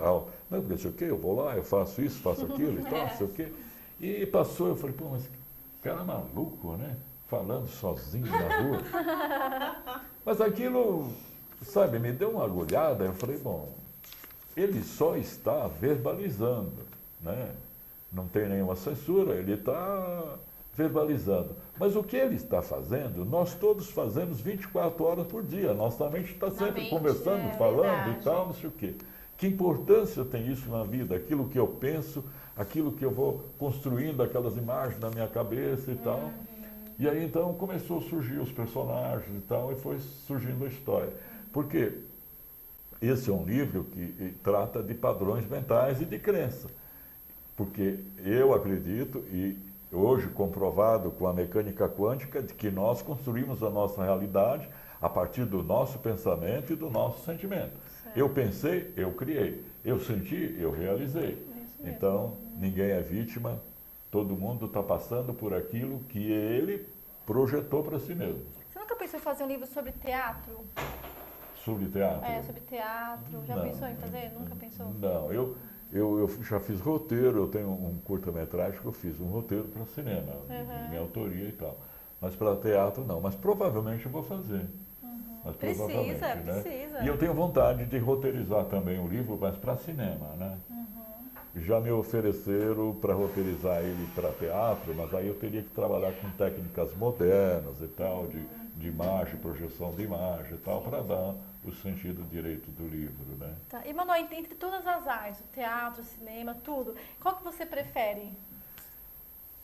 Não, porque sei o quê, eu vou lá, eu faço isso, faço aquilo e tal, não sei o quê. E passou, eu falei, pô, mas que cara maluco, né? falando sozinho na rua. Mas aquilo, sabe, me deu uma agulhada. Eu falei, bom, ele só está verbalizando, né? Não tem nenhuma censura, ele está verbalizando. Mas o que ele está fazendo, nós todos fazemos 24 horas por dia. Nossa mente está sempre conversando, falando e tal, não sei o quê. Que importância tem isso na vida? Aquilo que eu penso, aquilo que eu vou construindo, aquelas imagens na minha cabeça e tal. E aí então começou a surgir os personagens e tal, e foi surgindo a história. Porque esse é um livro que trata de padrões mentais e de crença. Porque eu acredito, e hoje comprovado com a mecânica quântica, de que nós construímos a nossa realidade a partir do nosso pensamento e do nosso sentimento. Certo. Eu pensei, eu criei. Eu senti, eu realizei. Então, ninguém é vítima, todo mundo está passando por aquilo que ele projetou para si mesmo. Você nunca pensou em fazer um livro sobre teatro? Sobre teatro? É, sobre teatro. Já pensou em fazer? Nunca pensou? Não, eu já fiz roteiro, eu tenho um curta-metragem que eu fiz, um roteiro para cinema, minha autoria e tal. Mas para teatro não, mas provavelmente eu vou fazer. Mas Precisa. Né? E eu tenho vontade de roteirizar também o livro, mas para cinema, né? Já me ofereceram para roteirizar ele para teatro, mas aí eu teria que trabalhar com técnicas modernas e tal, de imagem, projeção de imagem e tal, para dar o sentido direito do livro, né? Tá. E, Manoel, entre todas as artes, o teatro, o cinema, tudo, qual que você prefere?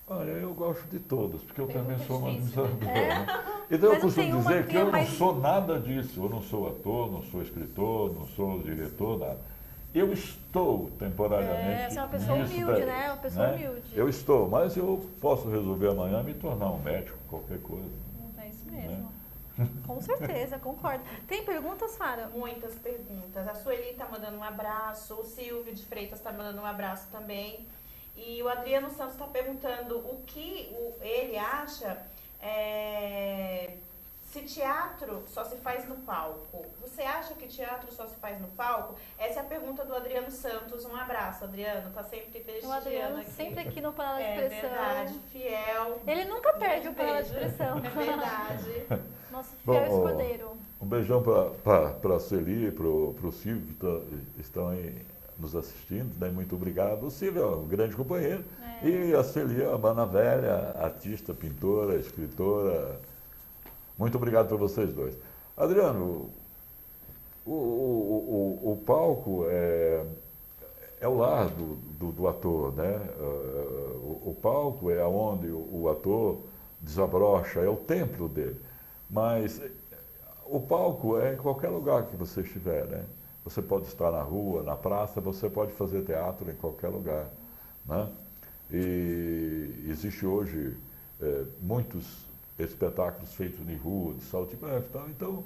Olha, eu gosto de todos, porque eu também sou uma administradora. Né? Então eu costumo dizer que eu não sou nada disso. Eu não sou ator, não sou escritor, não sou diretor, nada. Eu estou temporariamente. Você é uma pessoa humilde, né? Uma pessoa humilde. Eu estou, mas eu posso resolver amanhã me tornar um médico, qualquer coisa. É isso mesmo. Né? Com certeza, concordo. Tem perguntas, Sara? Muitas perguntas. A Sueli está mandando um abraço, o Silvio de Freitas está mandando um abraço também. E o Adriano Santos está perguntando o que ele acha se teatro só se faz no palco. Você acha que teatro só se faz no palco? Essa é a pergunta do Adriano Santos. Um abraço, Adriano. Está sempre prestigiando o Adriano aqui. Sempre aqui no Panela de Expressão. É verdade, fiel. Ele nunca perde o Panela de Expressão. É verdade. Nosso fiel escudeiro. Um beijão para a Celi e para o Silvio, que estão aí nos assistindo, né? Muito obrigado. O Silvio é um grande companheiro. E a Celi é uma mana velha, artista, pintora, escritora. Muito obrigado para vocês dois. Adriano, o palco é o lar do ator, né? O palco é onde o ator desabrocha, é o templo dele. Mas o palco é em qualquer lugar que você estiver, né? Você pode estar na rua, na praça, você pode fazer teatro em qualquer lugar, né? E existe hoje muitos espetáculos feitos em rua, de salto e tal. Então,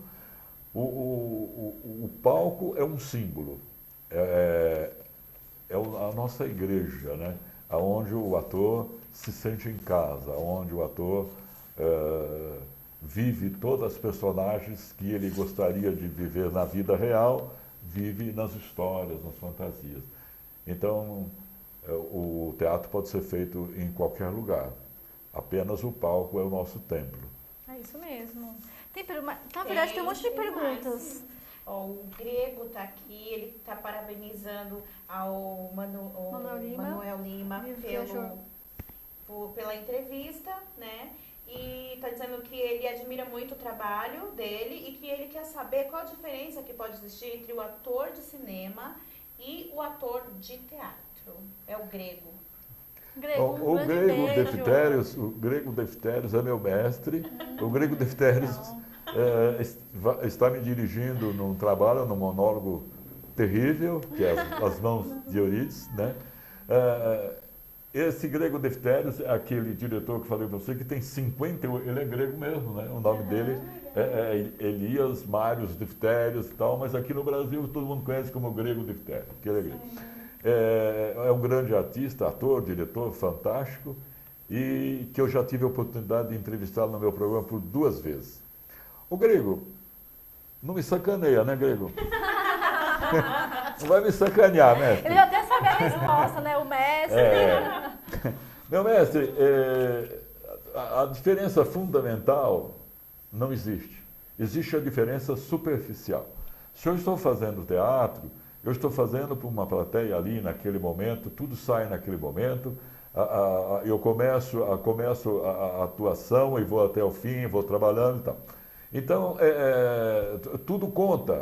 o palco é um símbolo, é a nossa igreja, né? Onde o ator se sente em casa, onde o ator vive todas as personagens que ele gostaria de viver na vida real, vive nas histórias, nas fantasias. Então, o teatro pode ser feito em qualquer lugar. Apenas o palco é o nosso templo. É isso mesmo. Na verdade, tem um monte de perguntas. O Grego está aqui, ele está parabenizando ao Manuel Lima pela entrevista, né? E está dizendo que ele admira muito o trabalho dele e que ele quer saber qual a diferença que pode existir entre o ator de cinema e o ator de teatro. É o Grego. O Grego Defterios é meu mestre. O Grego Defterios está me dirigindo num trabalho, num monólogo terrível, que é As Mãos de Eurídice, né? Esse Grego Defterios é aquele diretor que falei para você que tem 50, ele é grego mesmo, né? O nome dele é Elias Marius Defterios e tal, mas aqui no Brasil todo mundo conhece como Grego Defterios, que ele é grego. É um grande artista, ator, diretor, fantástico, e que eu já tive a oportunidade de entrevistá-lo no meu programa por 2 vezes. O Grego, não me sacaneia, né, Grego? Não vai me sacanear, mestre. Ele até sabe a resposta, né, o mestre. Meu mestre, a diferença fundamental não existe. Existe a diferença superficial. Se eu estou fazendo teatro, eu estou fazendo para uma plateia ali naquele momento, tudo sai naquele momento, eu começo a atuação e vou até o fim, vou trabalhando e tal. Então, tudo conta,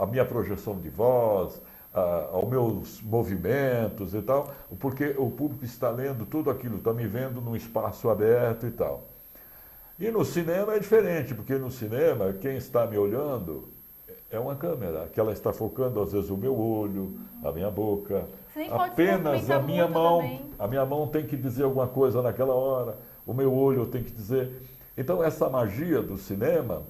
a minha projeção de voz, aos meus movimentos e tal, porque o público está lendo tudo aquilo, está me vendo num espaço aberto e tal. E no cinema é diferente, porque no cinema quem está me olhando é uma câmera, que ela está focando às vezes o meu olho, a minha boca, apenas a minha mão. Também. A minha mão tem que dizer alguma coisa naquela hora, o meu olho tem que dizer. Então essa magia do cinema,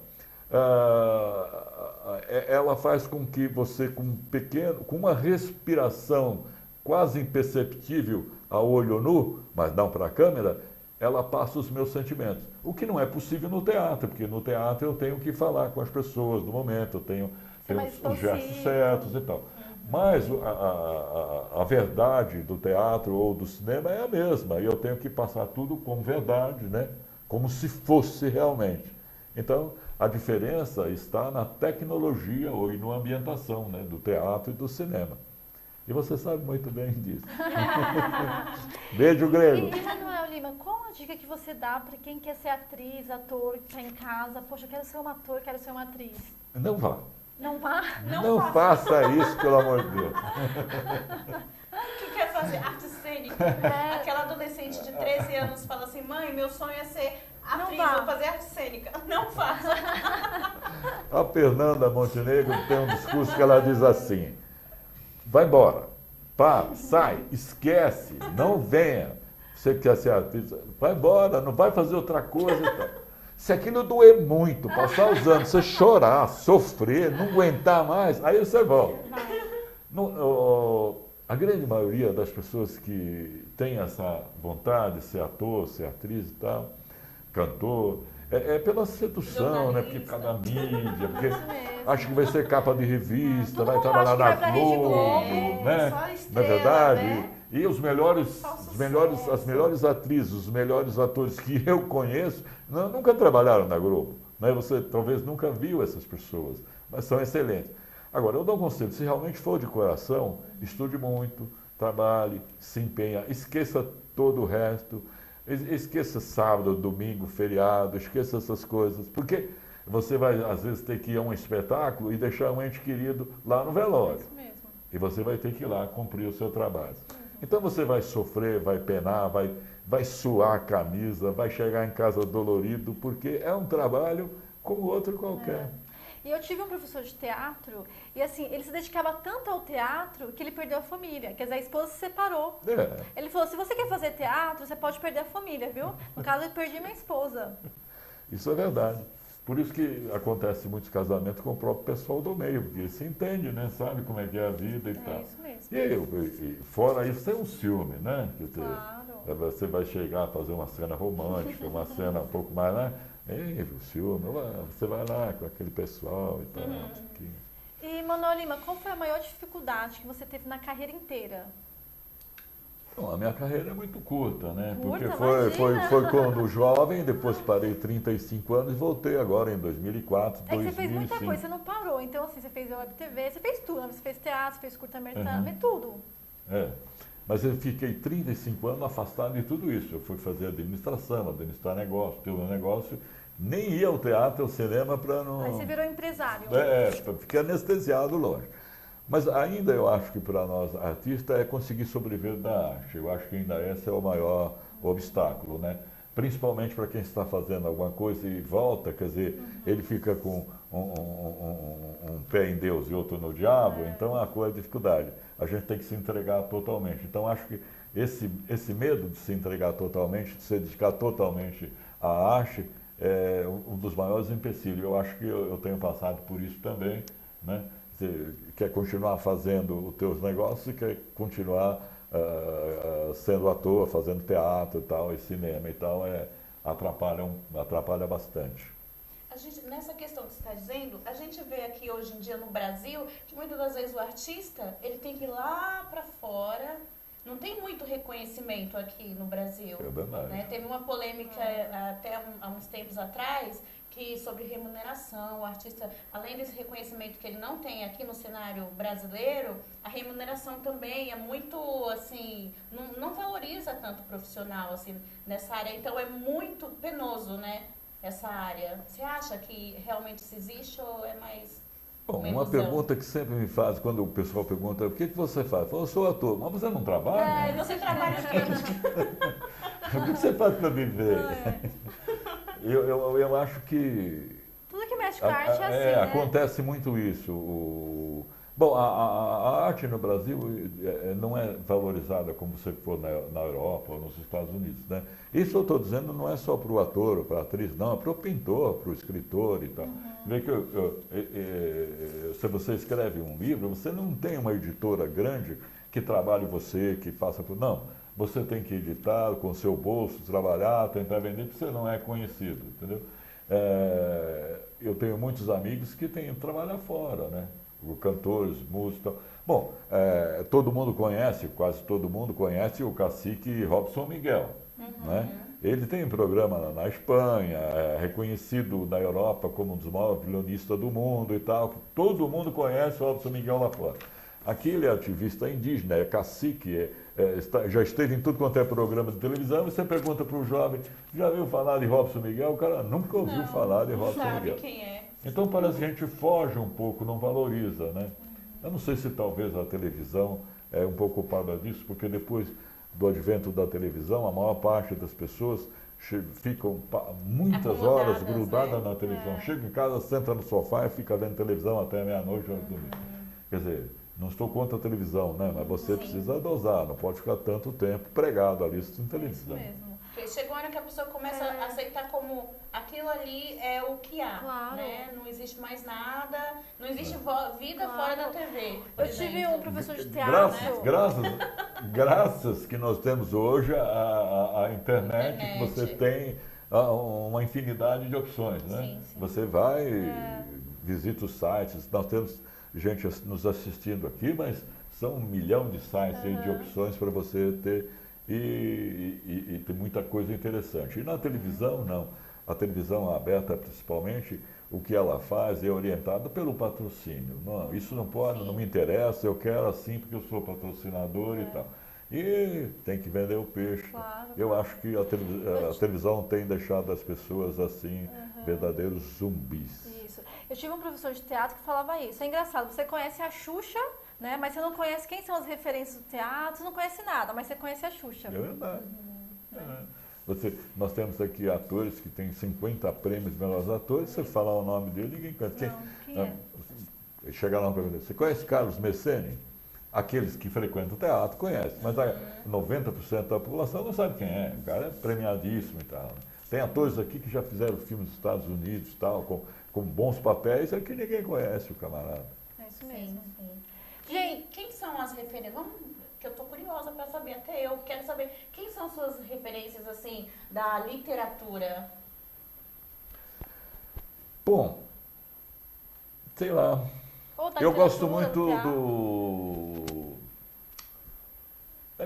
ela faz com que você, com uma respiração quase imperceptível a olho nu, mas não para a câmera, ela passa os meus sentimentos. O que não é possível no teatro, porque no teatro eu tenho que falar com as pessoas no momento, eu tenho os gestos certos e tal. Mas a verdade do teatro ou do cinema é a mesma, e eu tenho que passar tudo como verdade, né? Como se fosse realmente. Então, a diferença está na tecnologia ou na ambientação, né? Do teatro e do cinema. E você sabe muito bem disso. Beijo grego. E Manuel Lima, qual a dica que você dá para quem quer ser atriz, ator, que está em casa? Poxa, eu quero ser um ator, quero ser uma atriz. Não vá. Não vá? Não faça isso, pelo amor de Deus. Que quer fazer arte cênica? Aquela adolescente de 13 anos fala assim, mãe, meu sonho é ser atriz, vou fazer arte cênica. Não faça. A Fernanda Montenegro tem um discurso que ela diz assim: vai embora, para, sai, esquece, não venha. Você quer ser atriz, vai embora, não vai fazer outra coisa e tal. Se aquilo doer muito, passar os anos, você chorar, sofrer, não aguentar mais, aí você volta. A grande maioria das pessoas que tem essa vontade de ser ator, ser atriz e tal, cantor, é pela sedução, né? Porque cada mídia, porque acho que vai ser capa de revista, vai trabalhar na Globo, né? Na verdade. Né? E as melhores atrizes, os melhores atores que eu conheço, nunca trabalharam na Globo. Né? Você talvez nunca viu essas pessoas, mas são excelentes. Agora, eu dou um conselho, se realmente for de coração, estude muito, trabalhe, se empenhe, esqueça todo o resto, esqueça sábado, domingo, feriado, esqueça essas coisas, porque você vai, às vezes, ter que ir a um espetáculo e deixar um ente querido lá no velório. É isso mesmo. E você vai ter que ir lá cumprir o seu trabalho. Então você vai sofrer, vai penar, vai suar a camisa, vai chegar em casa dolorido, porque é um trabalho como outro qualquer. E eu tive um professor de teatro, e assim, ele se dedicava tanto ao teatro que ele perdeu a família. Quer dizer, a esposa se separou. Ele falou, se você quer fazer teatro, você pode perder a família, viu? No caso, eu perdi minha esposa. Isso é verdade. Por isso que acontece muitos casamentos com o próprio pessoal do meio, porque se entende, né? Sabe como é que é a vida e tal. É isso mesmo. E fora isso, tem um ciúme, né? Quer dizer, claro. Você vai chegar a fazer uma cena romântica, uma cena um pouco mais, né? O ciúme, você vai lá com aquele pessoal e tal. E, Manuel Lima, qual foi a maior dificuldade que você teve na carreira inteira? Bom, a minha carreira é muito curta, né? Porque foi quando jovem, depois parei 35 anos e voltei agora em 2004, 2005. Você fez muita coisa, você não parou. Então, assim, você fez a Web TV, você fez tudo, né? Você fez teatro, você fez curta-metragem, tudo. Mas eu fiquei 35 anos afastado de tudo isso. Eu fui fazer administração, administrar negócio, ter um negócio, nem ia ao teatro, ao cinema para não... Aí você virou empresário. Fiquei anestesiado, lógico. Mas ainda eu acho que para nós artistas é conseguir sobreviver da arte. Eu acho que ainda esse é o maior obstáculo, né? Principalmente para quem está fazendo alguma coisa e volta, quer dizer, ele fica com um pé em Deus e outro no diabo, então a coisa é dificuldade. A gente tem que se entregar totalmente. Então acho que esse medo de se entregar totalmente, de se dedicar totalmente à arte, é um dos maiores empecilhos. Eu acho que eu tenho passado por isso também, né? Você quer continuar fazendo os teus negócios e quer continuar sendo ator, fazendo teatro e tal, e cinema e tal, atrapalha bastante. A gente, nessa questão que você está dizendo, a gente vê aqui hoje em dia no Brasil que muitas das vezes o artista ele tem que ir lá para fora não tem muito reconhecimento aqui no Brasil. É verdade. Né? Teve uma polêmica até há uns tempos atrás que sobre remuneração, o artista, além desse reconhecimento que ele não tem aqui no cenário brasileiro, a remuneração também é muito, assim, não valoriza tanto o profissional, assim, nessa área. Então é muito penoso, né, essa área. Você acha que realmente isso existe ou é mais... Bom, uma pergunta que sempre me faz, quando o pessoal pergunta, o que você faz? Eu falo, eu sou ator. Mas você não trabalha? Você trabalha aqui. O que você faz para viver? Eu acho que... Tudo que mexe com a arte é assim, né? Acontece muito isso. Bom, a arte no Brasil não é valorizada como você for na Europa ou nos Estados Unidos, né? Isso eu estou dizendo não é só para o ator ou para a atriz, não, é para o pintor, para o escritor e tal. Vê que se você escreve um livro, você não tem uma editora grande que trabalhe você, que faça tudo. Não, você tem que editar com o seu bolso, trabalhar, tentar vender, porque você não é conhecido, entendeu? Eu tenho muitos amigos que têm que trabalhar fora, né? Cantores, músicos. Bom, todo mundo conhece, quase todo mundo conhece o cacique Robson Miguel. Né? Ele tem um programa na Espanha, reconhecido na Europa como um dos maiores violonistas do mundo e tal. Que todo mundo conhece o Robson Miguel lá fora. Aqui ele é ativista indígena, é cacique, já esteve em tudo quanto é programa de televisão. Você pergunta para o jovem, já ouviu falar de Robson Miguel? O cara nunca ouviu falar de Robson Miguel. Quem é. Então parece que a gente foge um pouco, não valoriza, né? Eu não sei se talvez a televisão é um pouco culpada disso, porque depois do advento da televisão, a maior parte das pessoas ficam muitas horas grudadas na televisão. Chega em casa, senta no sofá e fica vendo televisão até meia-noite ou domingo. Quer dizer, não estou contra a televisão, né? Mas você precisa dosar, não pode ficar tanto tempo pregado ali assistindo televisão. Isso mesmo. Porque chega uma hora que a pessoa começa a aceitar como aquilo ali é o que há, né? Não existe mais nada, não existe vida fora da TV. Eu tive um professor de teatro. Graças que nós temos hoje a internet, que você tem uma infinidade de opções, né? Sim. Você vai, visita os sites, nós temos gente nos assistindo aqui, mas são 1 milhão de sites aí de opções para você ter e tem muita coisa interessante. E na televisão, não. A televisão aberta, principalmente, o que ela faz é orientada pelo patrocínio. Não, isso não pode, não me interessa, eu quero assim porque eu sou patrocinador e tal. E tem que vender o peixe. Eu acho que a televisão tem deixado as pessoas assim, verdadeiros zumbis. Isso. Eu tive um professor de teatro que falava isso. É engraçado, você conhece a Xuxa, né? Mas você não conhece quem são as referências do teatro, você não conhece nada, mas você conhece a Xuxa. É verdade. Nós temos aqui atores que têm 50 prêmios de melhores atores, você falar o nome dele, ninguém conhece. Quem chega lá e pergunta, você conhece Carlos Messene? Aqueles que frequentam o teatro conhecem, mas 90% da população não sabe quem é. O cara é premiadíssimo e tal. Tem atores aqui que já fizeram filmes nos Estados Unidos e tal, com bons papéis, é que ninguém conhece o camarada. É isso mesmo. Sim. Gente, quem são as referências? Que eu tô curiosa para saber, até eu quero saber, quem são suas referências, assim, da literatura? Bom, sei lá. Eu gosto muito do...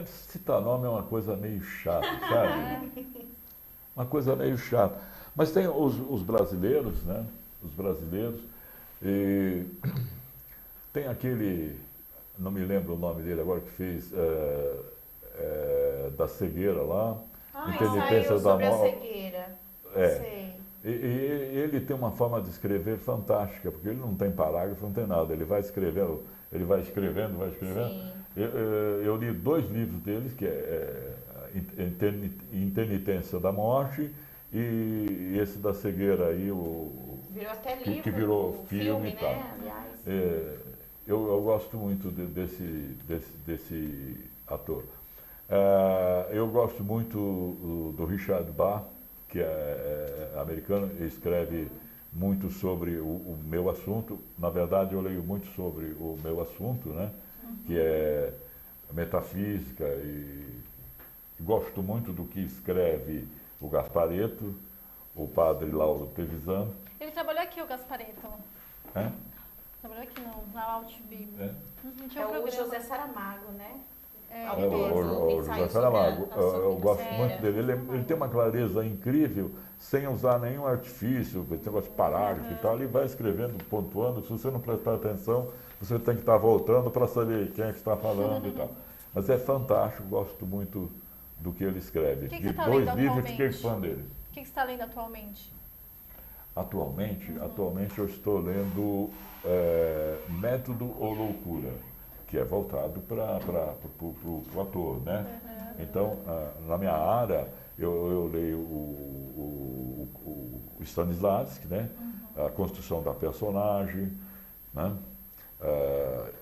Citar nome é uma coisa meio chata, sabe? Uma coisa meio chata. Mas tem os brasileiros, né? Os brasileiros. E tem aquele... Não me lembro o nome dele agora, que fez da cegueira lá. Saiu sobre a cegueira. Sei. E ele tem uma forma de escrever fantástica, porque ele não tem parágrafo, não tem nada. Ele vai escrevendo. Sim. Eu li 2 livros deles, que é Intermitência da Morte e esse da cegueira aí, virou até livro, que virou filme e tal. Né? Aliás. Eu gosto muito desse ator. Eu gosto muito do Richard Bach, que é americano, e escreve muito sobre o meu assunto. Na verdade, eu leio muito sobre o meu assunto, né? Que é metafísica, e gosto muito do que escreve o Gasparetto, o padre Lauro Trevisan. Ele trabalhou aqui, o Gasparetto. É? Trabalhou aqui na UltV. É o José Saramago, né? O José Saramago, eu gosto muito dele. Ele tem uma clareza incrível, sem usar nenhum artifício, esse negócio de parágrafo e tal. Ele vai escrevendo, pontuando. Se você não prestar atenção, você tem que estar voltando para saber quem é que está falando e tal. Mas é fantástico, gosto muito do que ele escreve. Que De tá 2 lendo livros, atualmente? fiquei fã dele. O que você está lendo atualmente? Atualmente eu estou lendo Método ou Loucura, que é voltado para o ator, né? Então, na minha área, eu leio o Stanislavski, né? A construção da personagem, né?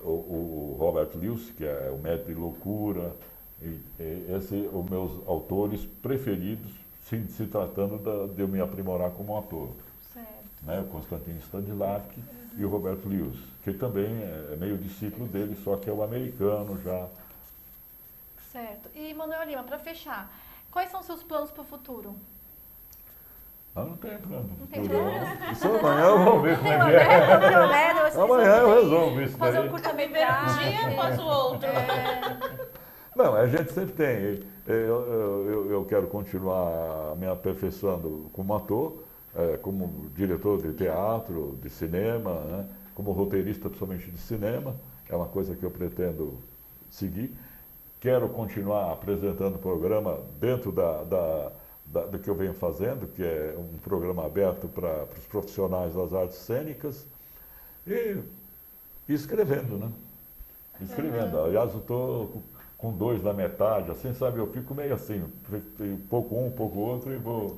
O Robert Lewis, que é o Método e Loucura. Esses são os meus autores preferidos, se tratando de eu me aprimorar como ator. Né, o Constantino Stanislavski e o Robert Lewis, que também é meio discípulo dele, só que é o americano já. Certo. E, Manuel Lima, para fechar, quais são os seus planos para o futuro? Não tem plano Não para o tem futuro. plano? Isso amanhã eu vou ver como é que é. Amanhã eu resolvo isso daí. Fazer um curta-metragem. Um dia após o outro. Não, a gente sempre tem. Eu quero continuar me aperfeiçoando como ator, como diretor de teatro, de cinema, né? Como roteirista, principalmente de cinema. É uma coisa que eu pretendo seguir. Quero continuar apresentando o programa dentro do que eu venho fazendo, que é um programa aberto para os profissionais das artes cênicas. E escrevendo, né? Escrevendo. Aliás, eu estou com 2 na metade, assim, sabe? Eu fico meio assim, pouco um, pouco outro e vou...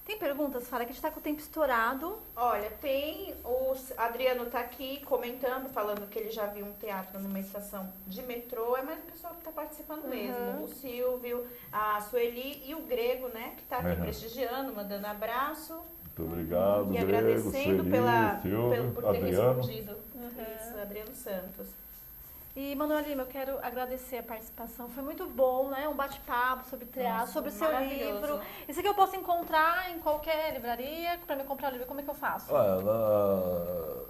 Tem perguntas, Fara, que a gente está com o tempo estourado. Olha, tem, o Adriano está aqui comentando, falando que ele já viu um teatro numa estação de metrô, é mais o pessoal que está participando mesmo. O Silvio, a Sueli e o Grego, né, que está aqui prestigiando, mandando abraço. Muito obrigado, E Grego, agradecendo Silvio, por ter Adriano. respondido. Isso, Adriano Santos. E, Manuel Lima, eu quero agradecer a participação. Foi muito bom, né? Um bate-papo sobre teatro, sobre o seu livro. Esse aqui eu posso encontrar em qualquer livraria. Para me comprar o livro, como é que eu faço?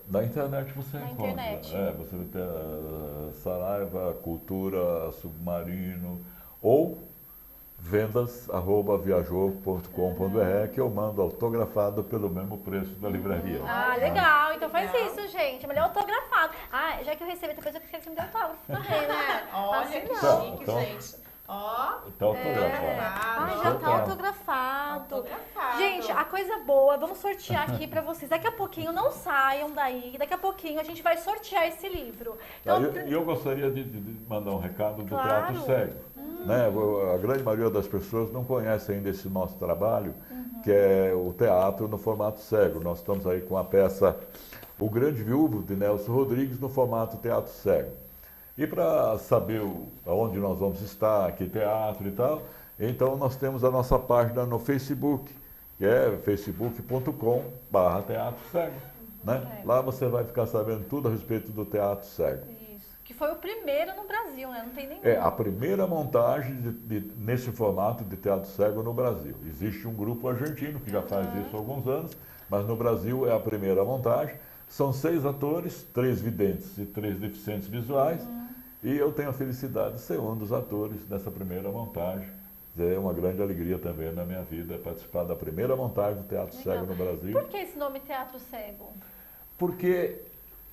Na internet você encontra. Internet. Você vai ter Saraiva, Cultura, Submarino, ou vendas@viajou.com.br, que eu mando autografado pelo mesmo preço da livraria. Legal. Então faz isso, gente. É melhor autografado. Já que eu recebi, depois eu quero que você me dê autógrafo também, né? Olha que chique, gente. Tá autografado. Já tá autografado. Gente, a coisa boa, vamos sortear aqui pra vocês. Daqui a pouquinho, não saiam daí. Daqui a pouquinho a gente vai sortear esse livro. Então, eu gostaria de mandar um recado do Teatro Cego. Né? A grande maioria das pessoas não conhece ainda esse nosso trabalho, que é o teatro no formato cego. Nós estamos aí com a peça O Grande Viúvo, de Nelson Rodrigues, no formato teatro cego. E para saber aonde nós vamos estar, que teatro e tal, então nós temos a nossa página no Facebook, que é facebook.com/teatro cego. Né? Lá você vai ficar sabendo tudo a respeito do teatro cego. Isso. Que foi o primeiro no Brasil, né? Não tem nenhum. É a primeira montagem nesse formato de teatro cego no Brasil. Existe um grupo argentino que já faz isso há alguns anos, mas no Brasil é a primeira montagem. São 6 atores, 3 videntes e 3 deficientes visuais. E eu tenho a felicidade de ser um dos atores dessa primeira montagem. É uma grande alegria também na minha vida participar da primeira montagem do Teatro Cego no Brasil. Por que esse nome Teatro Cego? Porque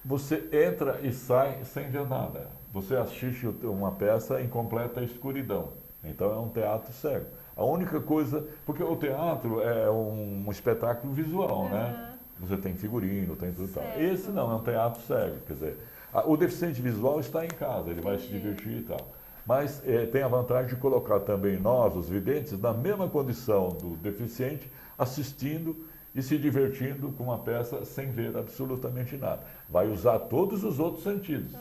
você entra e sai sem ver nada. Você assiste uma peça em completa escuridão. Então é um teatro cego. A única coisa... Porque o teatro é um espetáculo visual, né? Você tem figurino, tem tudo tal. Esse não, é um teatro cego. Quer dizer, o deficiente visual está em casa, ele vai se divertir e tal. Mas tem a vantagem de colocar também nós, os videntes, na mesma condição do deficiente, assistindo e se divertindo com uma peça sem ver absolutamente nada. Vai usar todos os outros sentidos,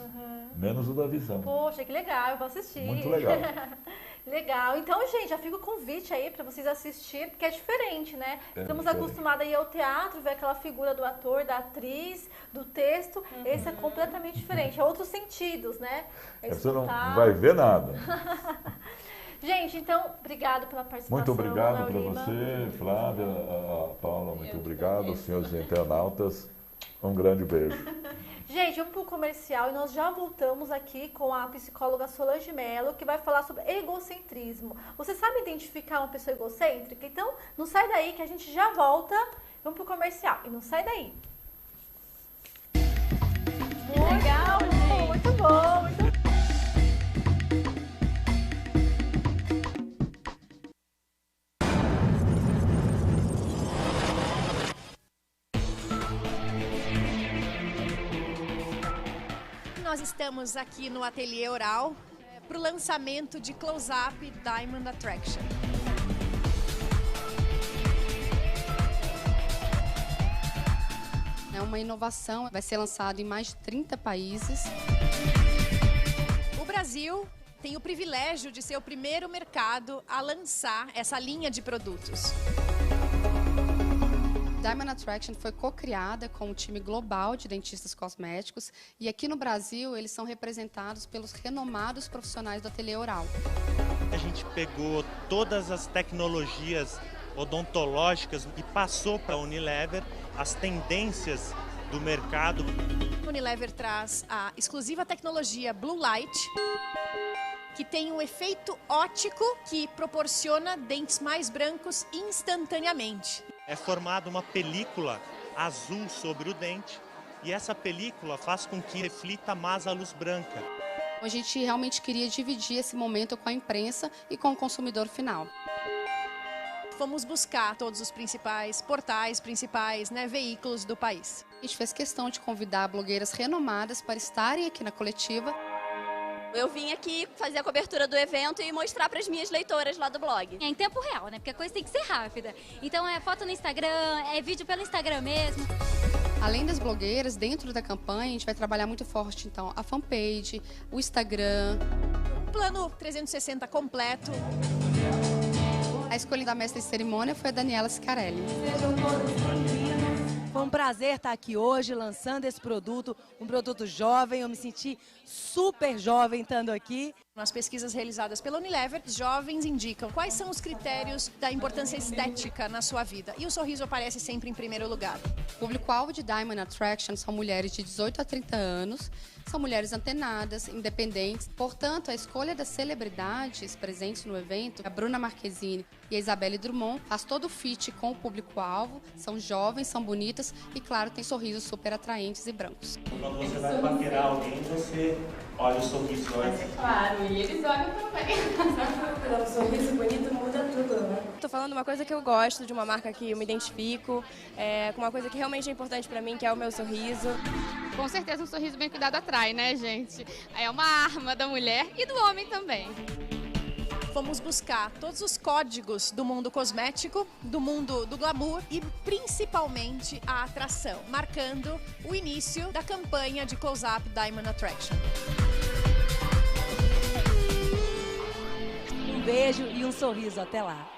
menos o da visão. Poxa, que legal, eu vou assistir. Muito legal. Legal. Então, gente, já fica o convite aí para vocês assistirem, porque é diferente, né? Estamos diferente. acostumados a ir ao teatro, ver aquela figura do ator, da atriz, do texto. Esse é completamente diferente, é outros sentidos, né? Você não vai ver nada. Gente, então, obrigado pela participação. Muito obrigado para você, Flávia, a Paula, muito obrigado, os senhores internautas. Um grande beijo. Gente, vamos pro comercial e nós já voltamos aqui com a psicóloga Solange Mello, que vai falar sobre egocentrismo. Você sabe identificar uma pessoa egocêntrica? Então, não sai daí que a gente já volta. Vamos pro comercial e não sai daí. Legal, gente. Muito bom, muito bom. Nós estamos aqui no Ateliê Oral para o lançamento de Close-Up Diamond Attraction. É uma inovação, vai ser lançado em mais de 30 países. O Brasil tem o privilégio de ser o primeiro mercado a lançar essa linha de produtos. Diamond Attraction foi co-criada com um time global de dentistas cosméticos e aqui no Brasil eles são representados pelos renomados profissionais do Ateliê Oral. A gente pegou todas as tecnologias odontológicas e passou para a Unilever as tendências do mercado. A Unilever traz a exclusiva tecnologia Blue Light, que tem um efeito óptico que proporciona dentes mais brancos instantaneamente. É formada uma película azul sobre o dente e essa película faz com que reflita mais a luz branca. A gente realmente queria dividir esse momento com a imprensa e com o consumidor final. Fomos buscar todos os principais portais, veículos do país. A gente fez questão de convidar blogueiras renomadas para estarem aqui na coletiva. Eu vim aqui fazer a cobertura do evento e mostrar para as minhas leitoras lá do blog. É em tempo real, né? Porque a coisa tem que ser rápida. Então é foto no Instagram, é vídeo pelo Instagram mesmo. Além das blogueiras, dentro da campanha, a gente vai trabalhar muito forte, então, a fanpage, o Instagram. Um plano 360 completo. A escolha da mestra de cerimônia foi a Daniela Scarelli. Sejam todos bem-vindos. Foi um prazer estar aqui hoje lançando esse produto, um produto jovem. Eu me senti super jovem estando aqui. Nas pesquisas realizadas pela Unilever, jovens indicam quais são os critérios da importância estética na sua vida. E o sorriso aparece sempre em primeiro lugar. O público-alvo de Diamond Attraction são mulheres de 18 a 30 anos, são mulheres antenadas, independentes. Portanto, a escolha das celebridades presentes no evento, a Bruna Marquezine e a Isabelle Drummond, faz todo o fit com o público-alvo. São jovens, são bonitas e, claro, tem sorrisos super atraentes e brancos. Quando você vai paquerar alguém, você olha o sorriso. Claro, e eles olham também. Um sorriso bonito muda tudo, né? Tô falando uma coisa que eu gosto, de uma marca que eu me identifico, com uma coisa que realmente é importante pra mim, que é o meu sorriso. Com certeza um sorriso bem cuidado atrai, né, gente? É uma arma da mulher e do homem também. Fomos buscar todos os códigos do mundo cosmético, do mundo do glamour e principalmente a atração, marcando o início da campanha de Close-Up Diamond Attraction. Um beijo e um sorriso. Até lá.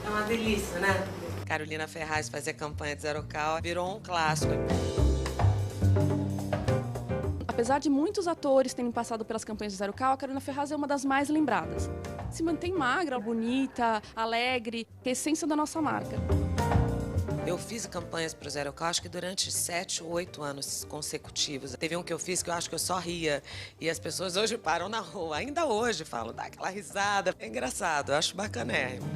É uma delícia, né? Carolina Ferraz fazer campanha de Zero Cal virou um clássico. Apesar de muitos atores terem passado pelas campanhas de Zero Cal, a Carolina Ferraz é uma das mais lembradas. Se mantém magra, bonita, alegre, que é a essência da nossa marca. Eu fiz campanhas para o Zero Cal, acho que durante 7 ou 8 anos consecutivos. Teve um que eu fiz que eu acho que eu só ria. E as pessoas hoje param na rua, ainda hoje falam, dá aquela risada. É engraçado, eu acho bacanérrimo.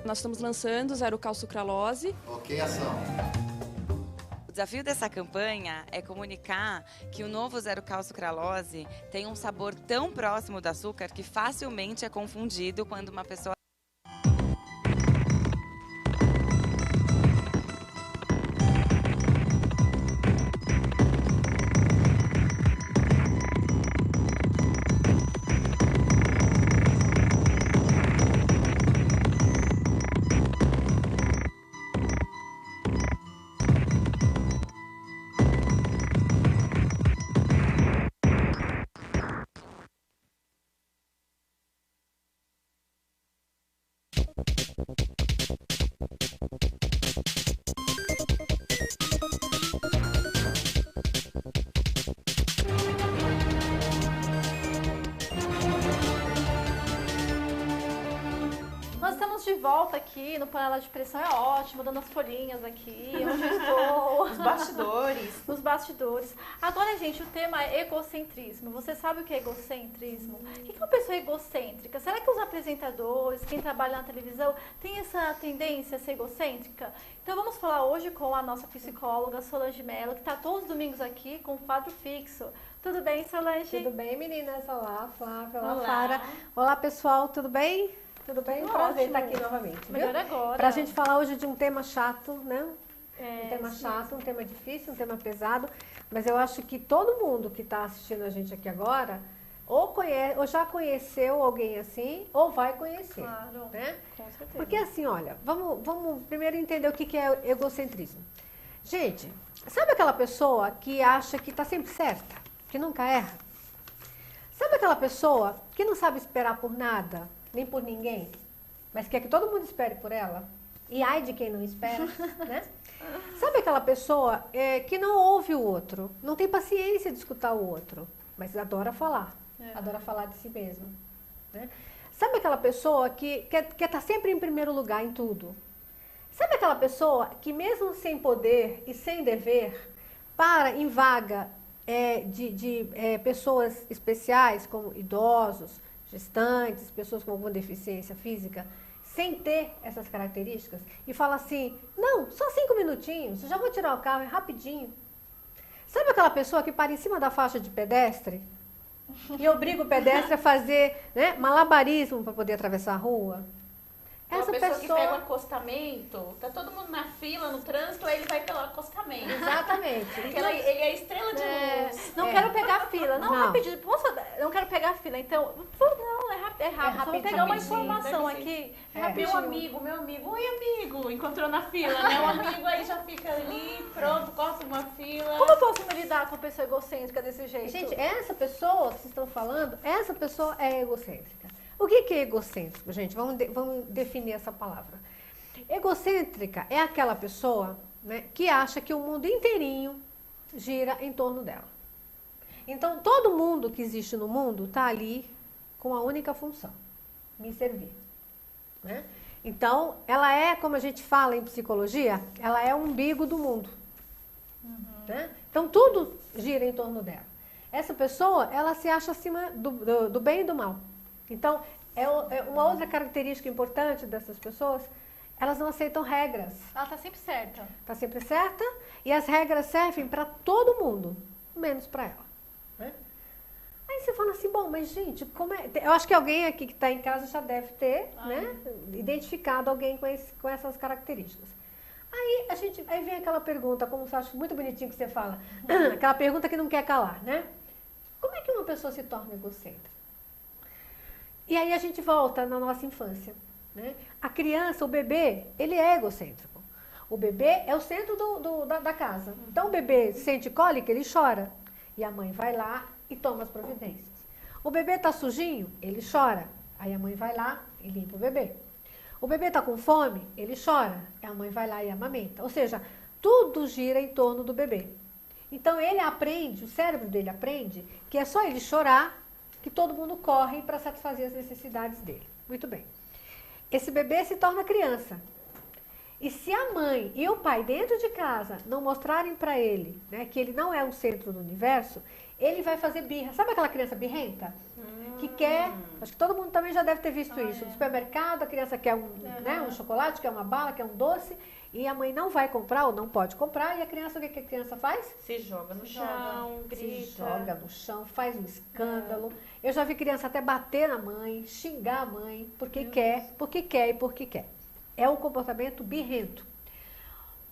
Nós estamos lançando Zero Cal Sucralose. Ok, ação. O desafio dessa campanha é comunicar que o novo Zero Cal Sucralose tem um sabor tão próximo do açúcar que facilmente é confundido quando uma pessoa volta aqui no Panela de Pressão, é ótimo, dando as folhinhas aqui, onde eu estou. Os bastidores. Nos bastidores. Agora, gente, o tema é egocentrismo. Você sabe o que é egocentrismo? O que é uma pessoa egocêntrica? Será que os apresentadores, quem trabalha na televisão, tem essa tendência a ser egocêntrica? Então vamos falar hoje com a nossa psicóloga Solange Mello, que está todos os domingos aqui com o quadro fixo. Tudo bem, Solange? Tudo bem, meninas? Olá, Flávia. Olá. Olá, Fara. Olá, pessoal. Tudo bem? Tudo bem? Tudo Prazer ótimo. estar aqui novamente. Melhor agora. Pra gente falar hoje de um tema chato, né? É, um tema sim. chato, um tema difícil, um tema pesado. Mas eu acho que todo mundo que está assistindo a gente aqui agora ou já conheceu alguém assim, ou vai conhecer. Claro, né? Com certeza. Porque assim, olha, vamos primeiro entender o que é egocentrismo. Gente, sabe aquela pessoa que acha que está sempre certa, que nunca erra? Sabe aquela pessoa que não sabe esperar por nada, nem por ninguém, mas quer que todo mundo espere por ela? E ai de quem não espera, né? Sabe aquela pessoa que não ouve o outro, não tem paciência de escutar o outro, mas adora falar de si mesmo, né? Sabe aquela pessoa que quer estar sempre em primeiro lugar em tudo? Sabe aquela pessoa que mesmo sem poder e sem dever, para em vaga de pessoas especiais, como idosos, gestantes, pessoas com alguma deficiência física, sem ter essas características, e fala assim, não, só 5 minutinhos, eu já vou tirar o carro, é rapidinho. Sabe aquela pessoa que para em cima da faixa de pedestre e obriga o pedestre a fazer, né, malabarismo para poder atravessar a rua? Essa pessoa que pega o acostamento, tá todo mundo na fila, no trânsito, aí ele vai pelo acostamento. Exatamente. Porque ele é a estrela de luz. Não quero pegar fila. Não, Não. rapidinho. Não quero pegar fila. Então, não, é rápido. Vamos pegar uma informação aqui. Meu amigo. Oi, amigo. Encontrou na fila, né? O amigo aí já fica ali, pronto, corta uma fila. Como eu posso me lidar com uma pessoa egocêntrica desse jeito? Gente, essa pessoa que vocês estão falando, essa pessoa é egocêntrica. O que é egocêntrico, gente? Vamos definir essa palavra. Egocêntrica é aquela pessoa, né, que acha que o mundo inteirinho gira em torno dela. Então, todo mundo que existe no mundo está ali com a única função, me servir, né? Então, ela é, como a gente fala em psicologia, ela é o umbigo do mundo. Né? Então, tudo gira em torno dela. Essa pessoa, ela se acha acima do bem e do mal. Então, uma outra característica importante dessas pessoas, elas não aceitam regras. Ela está sempre certa. Está sempre certa e as regras servem para todo mundo, menos para ela. Né? Aí você fala assim, bom, mas gente, como é? Eu acho que alguém aqui que está em casa já deve ter, né, identificado alguém com essas características. Aí vem aquela pergunta, como você acha muito bonitinho que você fala, aquela pergunta que não quer calar, né? Como é que uma pessoa se torna egocêntrica? E aí a gente volta na nossa infância, né? A criança, o bebê, ele é egocêntrico. O bebê é o centro da casa. Então o bebê sente cólica, ele chora. E a mãe vai lá e toma as providências. O bebê está sujinho, ele chora. Aí a mãe vai lá e limpa o bebê. O bebê está com fome, ele chora. E a mãe vai lá e amamenta. Ou seja, tudo gira em torno do bebê. Então ele aprende, o cérebro dele aprende, que é só ele chorar que todo mundo corre para satisfazer as necessidades dele. Muito bem. Esse bebê se torna criança. E se a mãe e o pai dentro de casa não mostrarem para ele, né, que ele não é o centro do universo, ele vai fazer birra. Sabe aquela criança birrenta? Que quer, acho que todo mundo também já deve ter visto isso. No supermercado, a criança quer um chocolate, quer uma bala, quer um doce, e a mãe não vai comprar ou não pode comprar, e a criança, o que a criança faz? Se joga no chão, grita. Se joga no chão, faz um escândalo. Eu já vi criança até bater na mãe, xingar a mãe, porque quer e porque quer. É um comportamento birrento.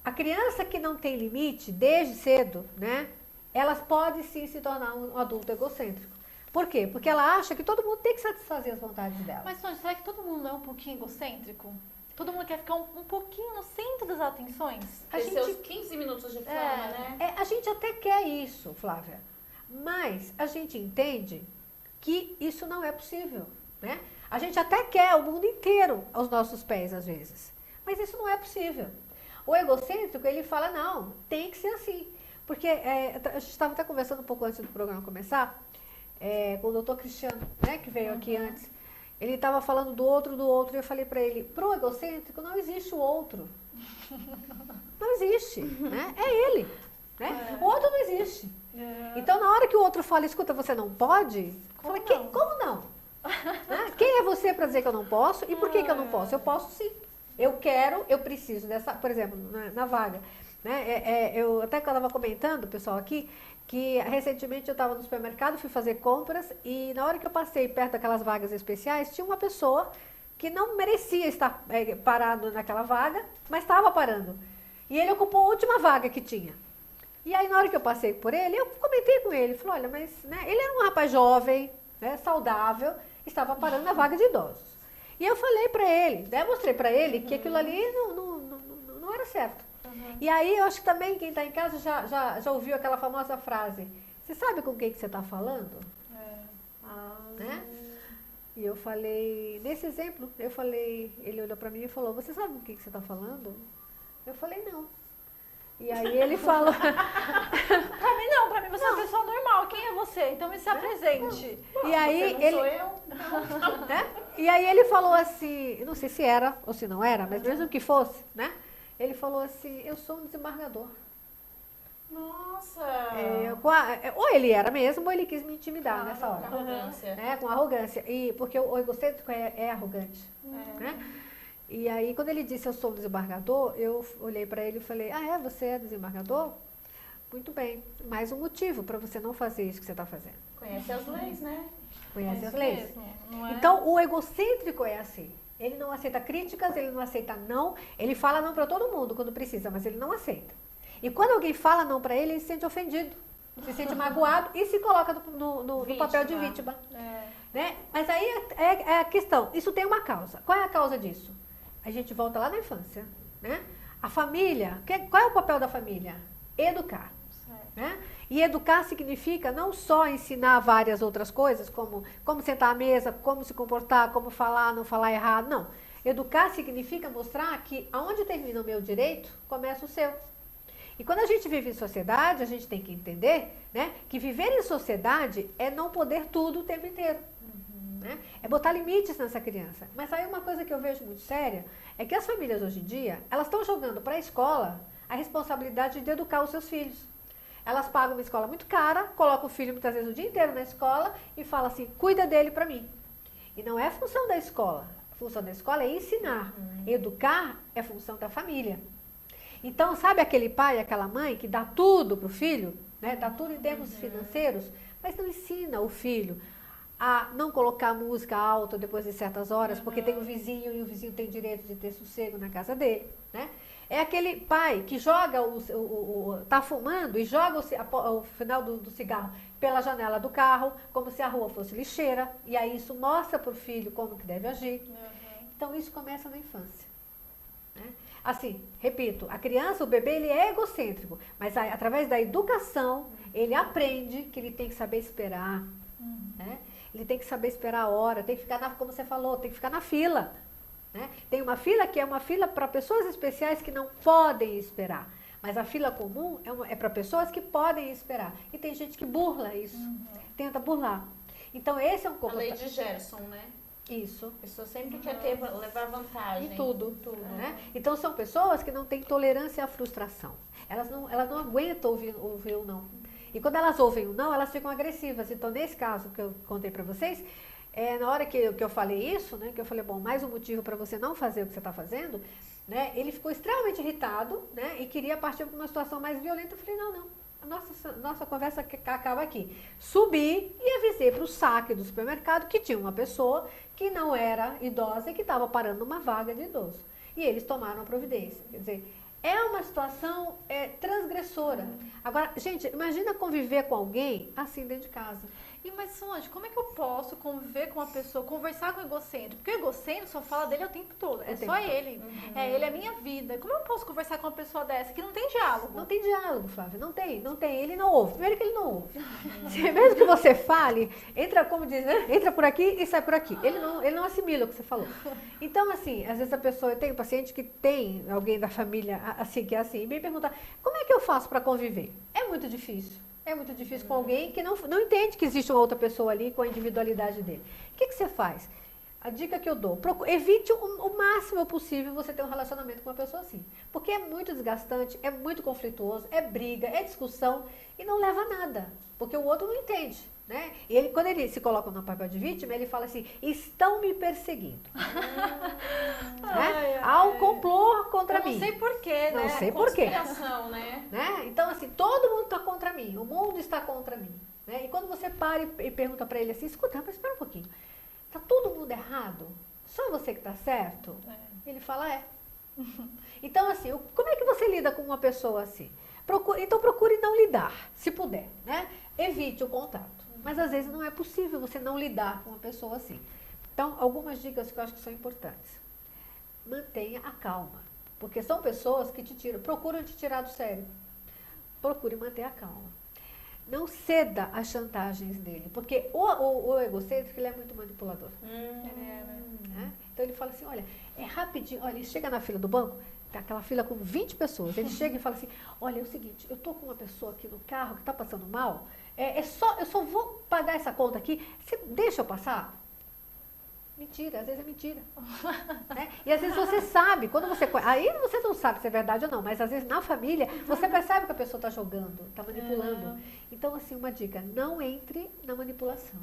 A criança que não tem limite, desde cedo, né, elas podem sim se tornar um adulto egocêntrico. Por quê? Porque ela acha que todo mundo tem que satisfazer as vontades dela. Mas, Solange, será que todo mundo é um pouquinho egocêntrico? Todo mundo quer ficar um pouquinho no centro das atenções? Ter seus 15 minutos de fama, né? A gente até quer isso, Flávia. Mas a gente entende que isso não é possível, né? A gente até quer o mundo inteiro aos nossos pés, às vezes. Mas isso não é possível. O egocêntrico, ele fala, não, tem que ser assim. Porque a gente estava até conversando um pouco antes do programa começar, com o doutor Cristiano, né, que veio aqui antes. Ele estava falando do outro, e eu falei para ele, pro egocêntrico não existe o outro. Não existe, né? É ele. Né? O outro não existe. Então, na hora que o outro fala, escuta, você não pode, eu falei, como não? Né? Quem é você para dizer que eu não posso? E por que eu não posso? Eu posso sim. Eu quero, eu preciso dessa, por exemplo, na vaga. Né? Eu até que eu estava comentando, pessoal, aqui, que recentemente eu estava no supermercado, fui fazer compras e na hora que eu passei perto daquelas vagas especiais, tinha uma pessoa que não merecia estar parado naquela vaga, mas estava parando. E ele ocupou a última vaga que tinha. E aí, na hora que eu passei por ele, eu comentei com ele, falei, olha, mas né, ele era um rapaz jovem, né, saudável, estava parando na vaga de idosos. E eu falei para ele, né, mostrei para ele que aquilo ali não era certo. E aí, eu acho que também quem está em casa já ouviu aquela famosa frase, você sabe com quem que você está falando? Né? E eu falei, nesse exemplo, ele olhou para mim e falou, você sabe com quem que você está falando? Eu falei, não. E aí ele falou... Pra mim não, pra mim você é uma pessoa normal, quem é você? Então me se apresente. E aí você não ele... sou eu? Né? E aí ele falou assim, não sei se era ou se não era, mas mesmo que fosse, né? Ele falou assim, eu sou um desembargador. Nossa! Ou ele era mesmo, ou ele quis me intimidar nessa hora. Com arrogância. Né? Com arrogância. Porque o egocêntrico é arrogante. Né? E aí, quando ele disse eu sou um desembargador, eu olhei para ele e falei, você é desembargador? Muito bem, mais um motivo para você não fazer isso que você está fazendo. Conhece as leis, né? Conhece as isso leis. mesmo, não é? Então, o egocêntrico é assim. Ele não aceita críticas, ele não aceita não. Ele fala não para todo mundo quando precisa, mas ele não aceita. E quando alguém fala não para ele, ele se sente ofendido, se sente magoado e se coloca no papel de vítima. Né? Mas aí é a questão, isso tem uma causa. Qual é a causa disso? A gente volta lá na infância. Né? A família, qual é o papel da família? Educar. Né? E educar significa não só ensinar várias outras coisas, como sentar à mesa, como se comportar, como falar, não falar errado, não. Educar significa mostrar que aonde termina o meu direito, começa o seu. E quando a gente vive em sociedade, a gente tem que entender, né, que viver em sociedade é não poder tudo o tempo inteiro. Né? É botar limites nessa criança. Mas aí uma coisa que eu vejo muito séria é que as famílias hoje em dia, elas estão jogando para a escola a responsabilidade de educar os seus filhos. Elas pagam uma escola muito cara, colocam o filho muitas vezes o dia inteiro na escola e falam assim, cuida dele para mim. E não é função da escola. A função da escola é ensinar. Educar é função da família. Então, sabe aquele pai, aquela mãe que dá tudo para o filho, né? Dá tudo em termos financeiros, mas não ensina o filho a não colocar música alta depois de certas horas, porque tem um vizinho e o vizinho tem direito de ter sossego na casa dele, né? É aquele pai que joga tá fumando e joga o final do cigarro pela janela do carro, como se a rua fosse lixeira, e aí isso mostra para o filho como que deve agir. Então isso começa na infância. Né? Assim, repito, a criança, o bebê, ele é egocêntrico, mas através da educação, ele aprende que ele tem que saber esperar, né? Ele tem que saber esperar a hora, tem que ficar, como você falou, tem que ficar na fila. Né? Tem uma fila que é uma fila para pessoas especiais que não podem esperar, mas a fila comum é para pessoas que podem esperar. E tem gente que burla isso, tenta burlar. Então esse é um comportamento. A lei de Gerson, né? Isso. A pessoa sempre quer levar vantagem. Em tudo. Né? Então são pessoas que não têm tolerância à frustração. Elas não aguentam ouvir o não. E quando elas ouvem o não, elas ficam agressivas. Então nesse caso que eu contei para vocês, na hora que eu falei isso, né, que eu falei, bom, mais um motivo para você não fazer o que você está fazendo, né, ele ficou extremamente irritado, né, e queria partir para uma situação mais violenta. Eu falei, não, a nossa conversa acaba aqui. Subi e avisei para o saque do supermercado que tinha uma pessoa que não era idosa e que estava parando numa vaga de idoso. E eles tomaram a providência. Quer dizer, é uma situação transgressora. Agora, gente, imagina conviver com alguém assim dentro de casa. Mas, Solange, como é que eu posso conviver com uma pessoa, conversar com o egocêntrico? Porque o egocêntrico só fala dele o tempo todo. É só ele. Ele é a minha vida. Como eu posso conversar com uma pessoa dessa que não tem diálogo? Não tem diálogo, Flávia. Não tem. Ele não ouve. Primeiro que ele não ouve. Mesmo que você fale, entra, como diz, né? Entra por aqui e sai por aqui. Ele não assimila o que você falou. Então, assim, às vezes a pessoa, eu tenho um paciente que tem alguém da família assim, que é assim, e me pergunta, como é que eu faço para conviver? É muito difícil. É muito difícil com alguém que não entende que existe uma outra pessoa ali com a individualidade dele. O que você faz? A dica que eu dou, evite o máximo possível você ter um relacionamento com uma pessoa assim. Porque é muito desgastante, é muito conflituoso, é briga, é discussão e não leva a nada. Porque o outro não entende, né? E ele, quando ele se coloca no papel de vítima, ele fala assim, estão me perseguindo. Né? Há um complô contra mim. Não sei porquê, né? Não sei porquê. Conspiração, né? Então, assim, todo mundo está contra mim, o mundo está contra mim. Né? E quando você para e pergunta para ele assim, escuta, mas espera um pouquinho. Tá todo mundo errado? Só você que tá certo? Ele fala, Então, assim, como é que você lida com uma pessoa assim? Então, procure não lidar, se puder, né? Evite o contato. Mas, às vezes, não é possível você não lidar com uma pessoa assim. Então, algumas dicas que eu acho que são importantes. Mantenha a calma. Porque são pessoas que procuram te tirar do sério. Procure manter a calma. Não ceda às chantagens dele, porque o egocêntrico, ele é muito manipulador. Né? Então ele fala assim, olha, é rapidinho, olha, ele chega na fila do banco, tem aquela fila com 20 pessoas, ele chega e fala assim, olha, é o seguinte, eu tô com uma pessoa aqui no carro que tá passando mal, eu só vou pagar essa conta aqui, você deixa eu passar? Mentira, às vezes é mentira. Né? E às vezes você sabe, aí você não sabe se é verdade ou não, mas às vezes na família você percebe que a pessoa está jogando, está manipulando. Então, assim, uma dica, não entre na manipulação.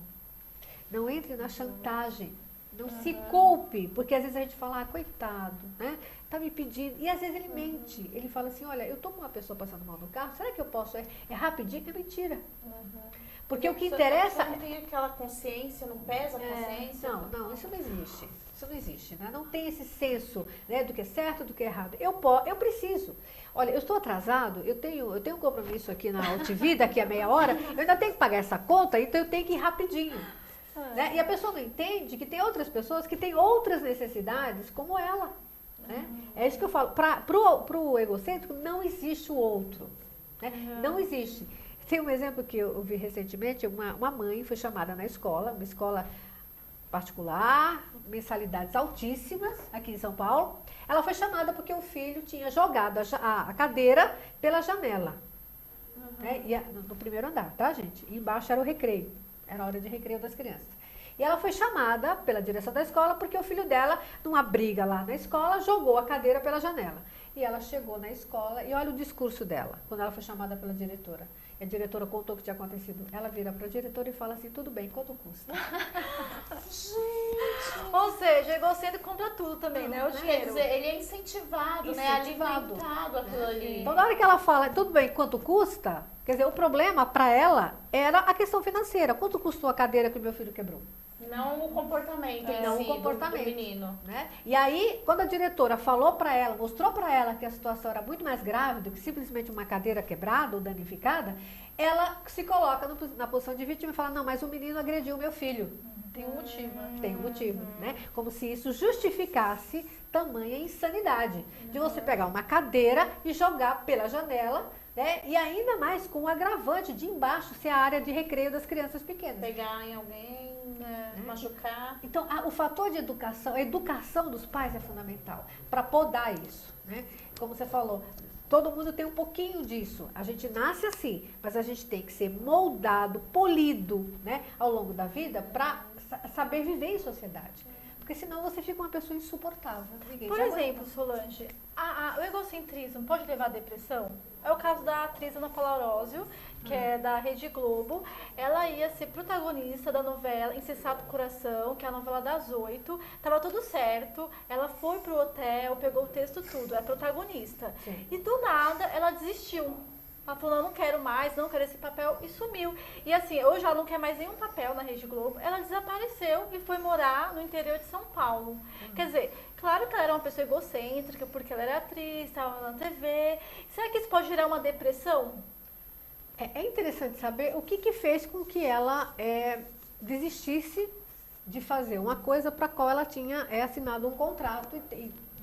Não entre na chantagem. Não se culpe, porque às vezes a gente fala, coitado, né? Tá me pedindo. E às vezes ele mente. Ele fala assim, olha, eu tô com uma pessoa passando mal no carro, será que eu posso? É rapidinho? É mentira. Porque o que interessa... Não tem aquela consciência, não pesa a consciência? Não, isso não existe. Isso não existe, né? Não tem esse senso, né, do que é certo, do que é errado. Eu preciso. Olha, eu estou atrasado, eu tenho um compromisso aqui na Altivida, daqui a meia hora, eu ainda tenho que pagar essa conta, então eu tenho que ir rapidinho. Né? E a pessoa não entende que tem outras pessoas que têm outras necessidades como ela. Né? É isso que eu falo. Para o egocêntrico, não existe o outro. Né? Não existe. Tem um exemplo que eu vi recentemente, uma mãe foi chamada na escola, uma escola particular, mensalidades altíssimas, aqui em São Paulo. Ela foi chamada porque o filho tinha jogado a cadeira pela janela. Né? No primeiro andar, tá, gente? E embaixo era o recreio, era a hora de recreio das crianças. E ela foi chamada pela direção da escola porque o filho dela, numa briga lá na escola, jogou a cadeira pela janela. E ela chegou na escola e olha o discurso dela, quando ela foi chamada pela diretora. E a diretora contou o que tinha acontecido. Ela vira para a diretora e fala assim, tudo bem, quanto custa? Gente! Ou seja, egocêntrico compra tudo também, né? O dinheiro. Quer dizer, ele é incentivado, né? Alimentado aquilo ali. Então, na hora que ela fala, tudo bem, quanto custa? Quer dizer, o problema para ela era a questão financeira. Quanto custou a cadeira que o meu filho quebrou? Não o comportamento do menino. Né? E aí, quando a diretora falou para ela, mostrou para ela que a situação era muito mais grave do que simplesmente uma cadeira quebrada ou danificada, ela se coloca na posição de vítima e fala, não, mas o menino agrediu o meu filho. Tem um motivo. Tem um motivo, né? Como se isso justificasse tamanha insanidade. De você pegar uma cadeira e jogar pela janela, né? E ainda mais com o agravante de embaixo ser a área de recreio das crianças pequenas. Pegar em alguém, machucar. Então, o fator de educação, a educação dos pais é fundamental para podar isso, né? Como você falou, todo mundo tem um pouquinho disso. A gente nasce assim, mas a gente tem que ser moldado, polido, né, ao longo da vida para saber viver em sociedade. Porque senão você fica uma pessoa insuportável. Por exemplo, Solange, o egocentrismo pode levar à depressão? É o caso da atriz Ana Paula Arósio, que é da Rede Globo. Ela ia ser protagonista da novela Insensato Coração, que é a novela das 8. Tava tudo certo, ela foi pro hotel, pegou o texto tudo, é protagonista. Sim. E do nada ela desistiu. Ela falou, não quero mais, não quero esse papel, e sumiu. E assim, hoje ela não quer mais nenhum papel na Rede Globo, ela desapareceu e foi morar no interior de São Paulo. Quer dizer, claro que ela era uma pessoa egocêntrica, porque ela era atriz, estava na TV. Será que isso pode gerar uma depressão? É interessante saber o que fez com que ela desistisse de fazer uma coisa para a qual ela tinha assinado um contrato,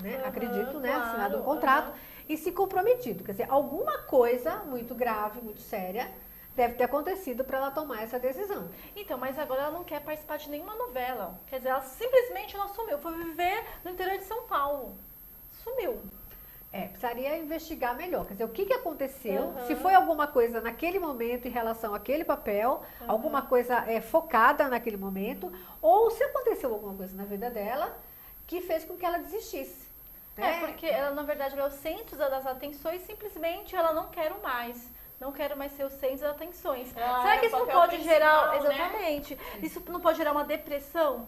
né, acredito, né, claro, assinado um contrato, e se comprometido. Quer dizer, alguma coisa muito grave, muito séria, deve ter acontecido para ela tomar essa decisão. Então, mas agora ela não quer participar de nenhuma novela. Quer dizer, ela simplesmente não sumiu. Foi viver no interior de São Paulo. Sumiu. Precisaria investigar melhor. Quer dizer, o que aconteceu, se foi alguma coisa naquele momento em relação àquele papel, alguma coisa focada naquele momento, ou se aconteceu alguma coisa na vida dela que fez com que ela desistisse. Porque ela, na verdade, ela é o centro das atenções, simplesmente ela não quer mais. Não quero mais ser o centro das atenções. Será que isso não pode gerar... Exatamente. Isso não pode gerar uma depressão?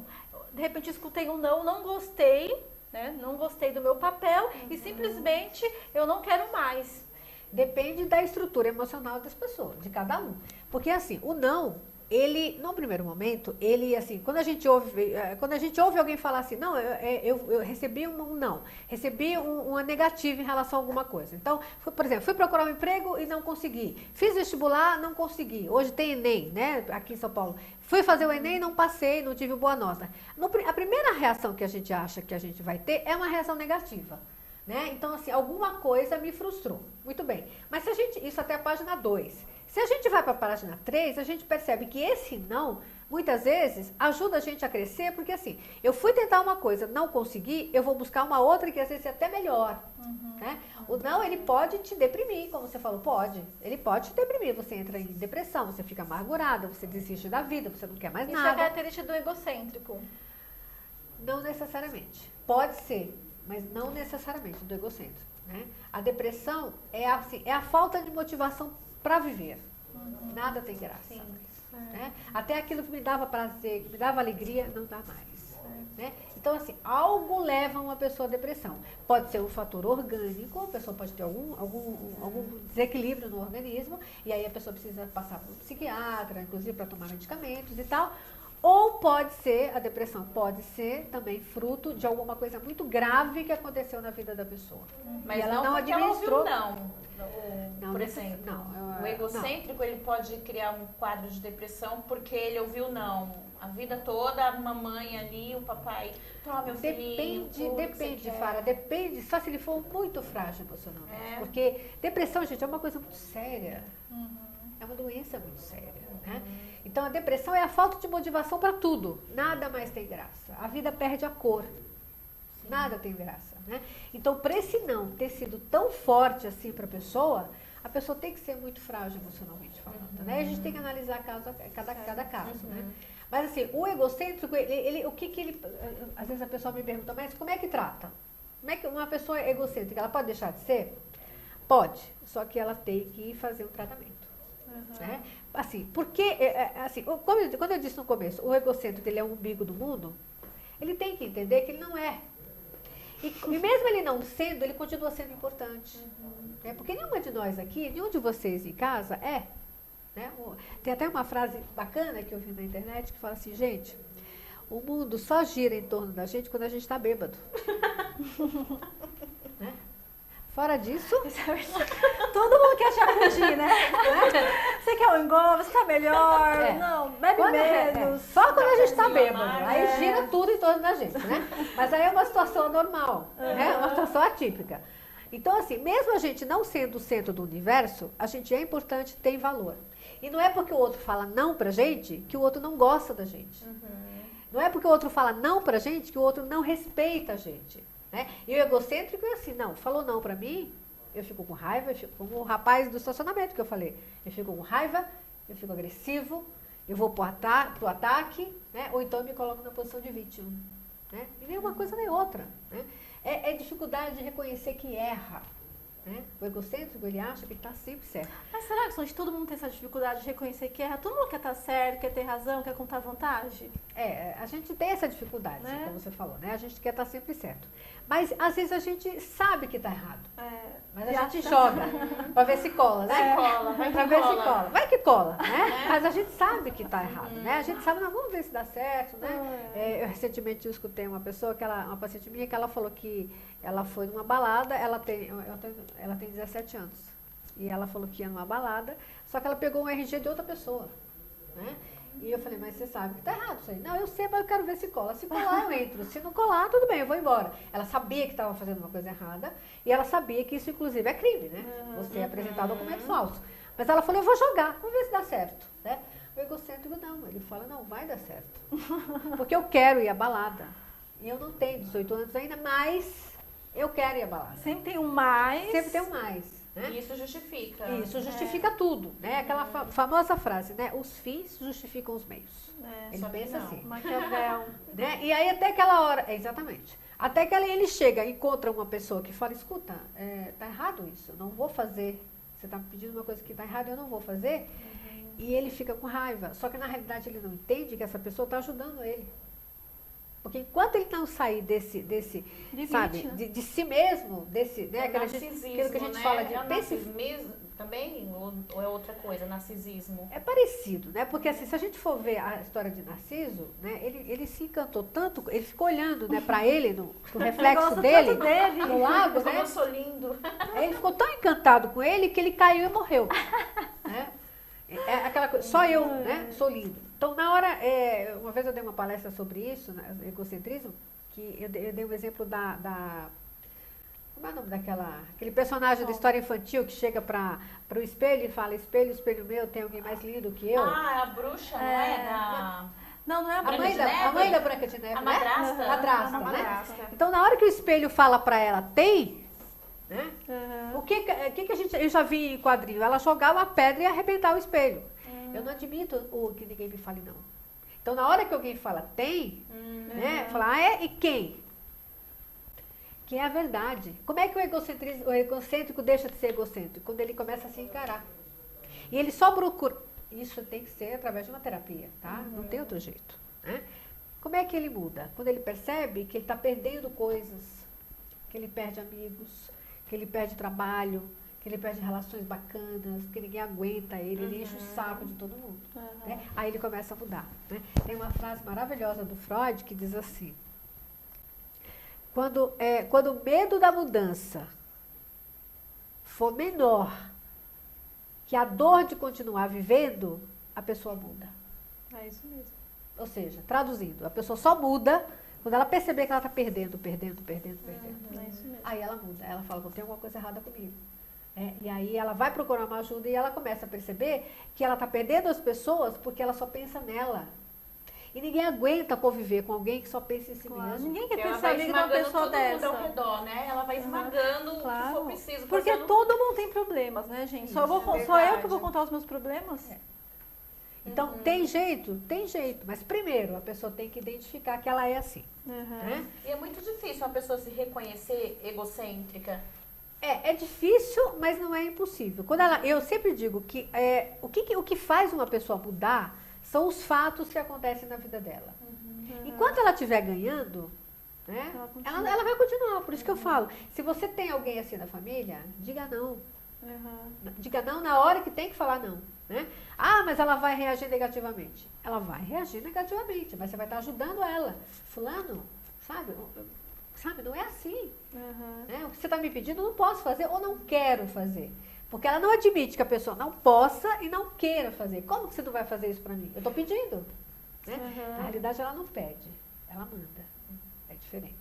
De repente, escutei um não gostei, né? Não gostei do meu papel e simplesmente eu não quero mais. Depende da estrutura emocional das pessoas, de cada um. Porque, assim, o não... Ele, no primeiro momento, ele, assim, quando a gente ouve alguém falar assim, não, eu recebi um não, recebi uma negativa em relação a alguma coisa. Então, por exemplo, fui procurar um emprego e não consegui. Fiz vestibular, não consegui. Hoje tem Enem, né, aqui em São Paulo. Fui fazer o Enem, não passei, não tive boa nota. A primeira reação que a gente acha que a gente vai ter é uma reação negativa. Né? Então, assim, alguma coisa me frustrou. Muito bem. Mas se a gente, isso até a página 2. Se a gente vai para a página 3, a gente percebe que esse não, muitas vezes, ajuda a gente a crescer, porque assim, eu fui tentar uma coisa, não consegui, eu vou buscar uma outra que às vezes é até melhor. Né? O não, ele pode te deprimir, como você falou, pode. Ele pode te deprimir, você entra em depressão, você fica amargurada, você desiste da vida, você não quer mais nada. Isso é característica do egocêntrico? Não necessariamente. Pode ser, mas não necessariamente do egocêntrico. Né? A depressão é a falta de motivação para viver. Nada tem graça. Né? Até aquilo que me dava prazer, que me dava alegria, não dá mais. Né? Então, assim, algo leva uma pessoa à depressão. Pode ser um fator orgânico, a pessoa pode ter algum desequilíbrio no organismo, e aí a pessoa precisa passar por um psiquiatra, inclusive para tomar medicamentos e tal. Ou pode ser, a depressão pode ser também fruto de alguma coisa muito grave que aconteceu na vida da pessoa. Mas e ela não administrou. Não, por exemplo, o egocêntrico ele pode criar um quadro de depressão porque ele ouviu não. A vida toda, a mamãe ali, o papai, toma meu filhinho. Depende, Fara, depende, só se ele for muito frágil emocionalmente. Porque depressão, gente, é uma coisa muito séria. É uma doença muito séria. Né? Então a depressão é a falta de motivação para tudo. Nada mais tem graça. A vida perde a cor. Nada tem graça. Né? Então, para esse não ter sido tão forte assim para a pessoa tem que ser muito frágil emocionalmente falando. Né? A gente tem que analisar cada caso. Né? Mas assim, o egocêntrico, o que ele. Às vezes a pessoa me pergunta, mas como é que trata? Como é que uma pessoa egocêntrica, ela pode deixar de ser? Pode, só que ela tem que fazer um tratamento. Né? Assim, porque, assim, quando eu disse no começo, o egocêntrico ele é o umbigo do mundo, ele tem que entender que ele não é. E mesmo ele não sendo, ele continua sendo importante. Né? Porque nenhuma de nós aqui, nenhum de vocês em casa é. Né? Tem até uma frase bacana que eu vi na internet que fala assim, gente, o mundo só gira em torno da gente quando a gente está bêbado. Né? Fora disso, todo mundo quer te acudir, né? Você quer um engol, você tá melhor, não, bebe menos. Só quando a gente está bêbado, aí gira tudo em torno da gente, né? Mas aí é uma situação anormal, né? Uma situação atípica. Então, assim, mesmo a gente não sendo o centro do universo, a gente é importante, tem valor. E não é porque o outro fala não pra gente, que o outro não gosta da gente. Não é porque o outro fala não pra gente, que o outro não respeita a gente. Né? E o egocêntrico é assim, não, falou não pra mim, eu fico com raiva, eu fico como o rapaz do estacionamento que eu falei. Eu fico com raiva, eu fico agressivo, eu vou pro ataque, né? Ou então eu me coloco na posição de vítima. Né? E nem uma coisa nem outra. Né? É dificuldade de reconhecer que erra. Né? O egocêntrico, ele acha que ele está sempre certo. Mas será que todo mundo tem essa dificuldade de reconhecer que erra? Todo mundo quer estar certo, quer ter razão, quer contar vantagem? A gente tem essa dificuldade, né? Como você falou, né? A gente quer estar sempre certo. Mas, às vezes, a gente sabe que está errado. Mas a gente joga para ver se cola, né? Para ver se cola. Vai que cola, né? Mas a gente sabe que está errado, né? A gente sabe, não, vamos ver se dá certo, né? Eu recentemente escutei uma pessoa, uma paciente minha, que ela falou que ela foi numa balada, ela tem 17 anos. E ela falou que ia numa balada, só que ela pegou um RG de outra pessoa, né? E eu falei, mas você sabe que tá errado isso aí. Não, eu sei, mas eu quero ver se cola. Se colar, eu entro. Se não colar, tudo bem, eu vou embora. Ela sabia que estava fazendo uma coisa errada e ela sabia que isso, inclusive, é crime, né? Você apresentar documento falso. Mas ela falou, eu vou jogar, vamos ver se dá certo, né? O egocêntrico não, ele fala, não, vai dar certo. Porque eu quero ir à balada. E eu não tenho 18 anos ainda, mas Eu quero ir à balada. Sempre tem um mais. Sempre tem um mais. Né? Isso justifica. Isso justifica tudo, né? Aquela famosa frase, né? Os fins justificam os meios. Ele pensa assim. Maquiavel. Né? E aí até aquela hora, exatamente. Até que ele chega e encontra uma pessoa que fala, escuta, tá errado isso, eu não vou fazer. Você tá me pedindo uma coisa que tá errada, eu não vou fazer. E ele fica com raiva. Só que na realidade ele não entende que essa pessoa está ajudando ele. Porque enquanto ele não sair desse sabe, né? de si mesmo, né, aquilo que a gente fala de narcisismo também, ou é outra coisa, narcisismo? É parecido, né? Porque assim, se a gente for ver a história de Narciso, né, ele se encantou tanto, ele ficou olhando, né, para ele, no reflexo dele, no lago, né? Eu sou lindo. Ele ficou tão encantado com ele que ele caiu e morreu. Né? É aquela coisa, só eu, né, sou lindo. Então, na hora, uma vez eu dei uma palestra sobre isso, né, egocentrismo, que eu dei um exemplo como é o nome aquele personagem da história infantil que chega para o espelho e fala, espelho, espelho meu, tem alguém mais lindo que eu? Ah, a bruxa, não é? Não é a Branca de Neve? A mãe da Branca de Neve, a né? madrasta. A madrasta, A né? madrasta. Então, na hora que o espelho fala para ela, tem, né? O que a gente, eu já vi em quadrinho, ela jogava a pedra e arrebentar o espelho. Eu não admito que ninguém me fale não. Então, na hora que alguém fala tem, né? Fala, e quem? Que é a verdade. Como é que o egocêntrico deixa de ser egocêntrico? Quando ele começa a se encarar. E ele só procura. Isso tem que ser através de uma terapia, tá? Não tem outro jeito. Né? Como é que ele muda? Quando ele percebe que ele está perdendo coisas, que ele perde amigos, que ele perde trabalho, que ele perde relações bacanas, que ninguém aguenta ele enche o saco de todo mundo. Né? Aí ele começa a mudar. Né? Tem uma frase maravilhosa do Freud que diz assim, quando o medo da mudança for menor que a dor de continuar vivendo, a pessoa muda. É isso mesmo. Ou seja, traduzindo, a pessoa só muda quando ela perceber que ela está perdendo. É isso mesmo. Aí ela muda, ela fala, tem alguma coisa errada comigo. E aí ela vai procurar uma ajuda e ela começa a perceber que ela está perdendo as pessoas porque ela só pensa nela. E ninguém aguenta conviver com alguém que só pensa em si mesmo. Ninguém quer pensar em uma pessoa dessa. Ao redor, né? Ela vai esmagando o que for preciso. Porque todo mundo tem problemas, né, gente? Só eu que vou contar os meus problemas? Então, tem jeito, mas primeiro a pessoa tem que identificar que ela é assim. Né? E é muito difícil a pessoa se reconhecer egocêntrica. É difícil, mas não é impossível. Eu sempre digo que o que faz uma pessoa mudar são os fatos que acontecem na vida dela. Enquanto ela estiver ganhando, né, ela vai continuar. Por isso que eu falo, se você tem alguém assim na família, diga não. Diga não na hora que tem que falar não. Né? Mas ela vai reagir negativamente. Ela vai reagir negativamente, mas você vai estar ajudando ela. Fulano, sabe, não é assim. Né? O que você está me pedindo, eu não posso fazer ou não quero fazer. Porque ela não admite que a pessoa não possa e não queira fazer. Como que você não vai fazer isso para mim? Eu estou pedindo. Né? Na realidade, ela não pede, ela manda. É diferente.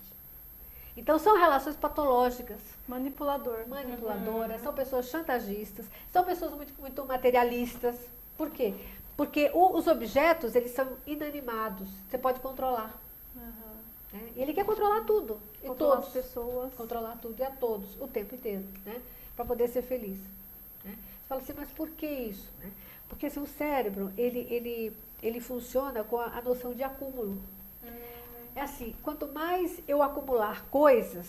Então, são relações patológicas. Manipuladoras, são pessoas chantagistas, são pessoas muito materialistas. Por quê? Porque os objetos, eles são inanimados. Você pode controlar. Né? E ele quer controlar tudo. Controlar as pessoas. Controlar tudo e a todos, o tempo inteiro. Né? Para poder ser feliz. Né? Você fala assim, mas por que isso? Né? Porque assim, o cérebro, ele funciona com a noção de acúmulo. É assim, quanto mais eu acumular coisas,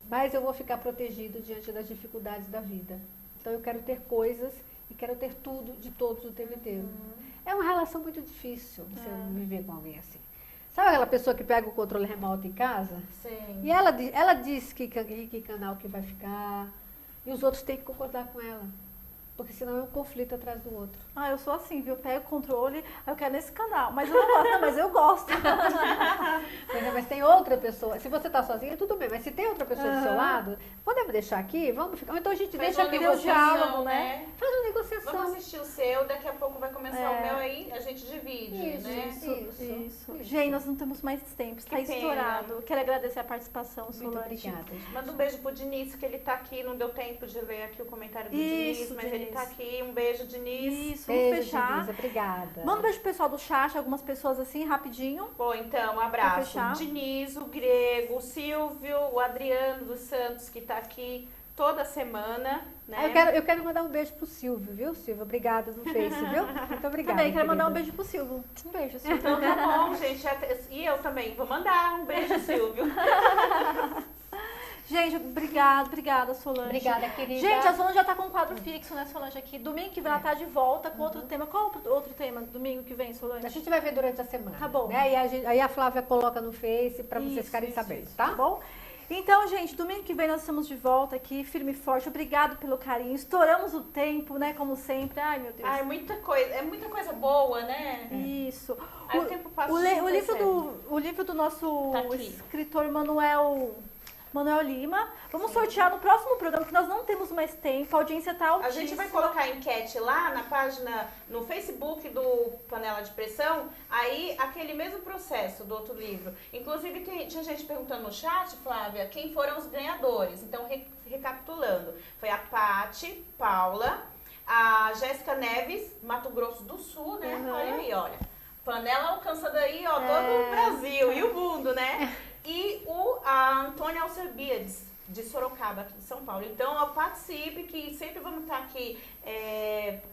mais eu vou ficar protegido diante das dificuldades da vida. Então eu quero ter coisas e quero ter tudo de todos o tempo inteiro. É uma relação muito difícil você viver com alguém assim. Sabe aquela pessoa que pega o controle remoto em casa? Sim. E ela diz que canal que vai ficar, e os outros têm que concordar com ela. Porque senão é um conflito atrás do outro. Eu sou assim, viu? Eu pego o controle, eu quero nesse canal. Mas eu não gosto, mas eu gosto. Mas tem outra pessoa. Se você está sozinha, tudo bem. Mas se tem outra pessoa do seu lado, podemos deixar aqui? Vamos ficar. Ou então a gente deixa aqui o diálogo, né? Faz uma negociação. sessão. Vamos assistir o seu, daqui a pouco vai começar o meu aí, a gente divide, Isso, né? isso. Gente, nós não temos mais tempo, está Que pena. estourado. Quero agradecer a participação, Solange. Obrigada, gente. Manda um beijo pro Diniz, que ele tá aqui, não deu tempo de ler aqui o comentário do Isso, Diniz, mas Diniz. ele tá aqui. Um beijo, Diniz. Isso, vamos Beijo, fechar. Denise, obrigada. Manda um beijo pro pessoal do chat, algumas pessoas assim, rapidinho. Bom, então, um Pra abraço. fechar. Diniz, o Grego, o Silvio, o Adriano dos Santos, que tá aqui toda semana, né? Eu quero mandar um beijo pro Silvio, viu, Silvio? Obrigada no Face, viu? Muito obrigada. Também quero mandar um querida. beijo pro Silvio. Um beijo, Silvio. Então tá bom, gente. E eu também vou mandar um beijo, Silvio. Gente, obrigada, Solange. Obrigada, querida. Gente, a Solange já tá com um quadro fixo, né, Solange, aqui. Domingo que vem ela tá de volta com outro tema. Qual o outro tema domingo que vem, Solange? A gente vai ver durante a semana. Tá bom. Né? Aí a Flávia coloca no Face pra vocês ficarem sabendo, tá? Tá bom? Então, gente, domingo que vem nós estamos de volta aqui, firme e forte. Obrigado pelo carinho. Estouramos o tempo, né, como sempre. Ai, meu Deus. Ai, muita coisa boa, né? Isso. Aí o tempo passa O super livro do nosso Tá aqui. escritor Manuel Lima. Vamos sortear no próximo programa, que nós não temos mais tempo. A audiência tá A altíssima. gente vai colocar a enquete lá na página, no Facebook do Panela de Pressão, aí aquele mesmo processo do outro livro. Inclusive tinha gente perguntando no chat, Flávia, quem foram os ganhadores. Então, recapitulando, foi a Pati, Paula, a Jéssica Neves, Mato Grosso do Sul, né? Uhum. Olha aí, olha. Panela alcança daí, ó, todo o Brasil e o mundo, né? E a Antônia Alcebiades, de Sorocaba, aqui de São Paulo. Então, participe, que sempre vamos estar aqui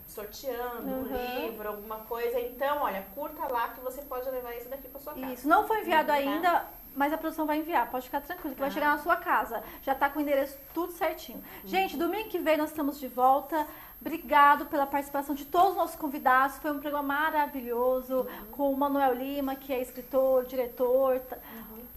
sorteando um livro, alguma coisa. Então, olha, curta lá que você pode levar isso daqui para sua casa. Isso, não foi enviado Tá? ainda, mas a produção vai enviar. Pode ficar tranquilo, que vai chegar na sua casa. Já tá com o endereço tudo certinho. Gente, domingo que vem nós estamos de volta. Obrigado pela participação de todos os nossos convidados. Foi um programa maravilhoso com o Manuel Lima, que é escritor, diretor,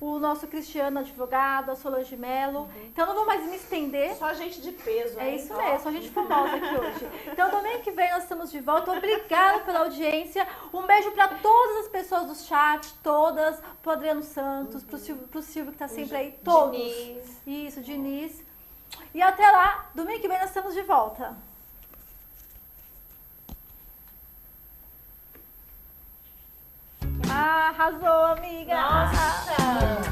o nosso Cristiano, advogado, a Solange Mello. Então não vou mais me estender. Só gente de peso, É hein? isso mesmo, só gente famosa aqui hoje. Então domingo que vem nós estamos de volta. Obrigada pela audiência. Um beijo para todas as pessoas do chat, todas, pro Adriano Santos, pro Silvio que tá sempre aí, todos. Diniz. Isso, Diniz. E até lá, domingo que vem nós estamos de volta. Arrasou, amiga! Nossa!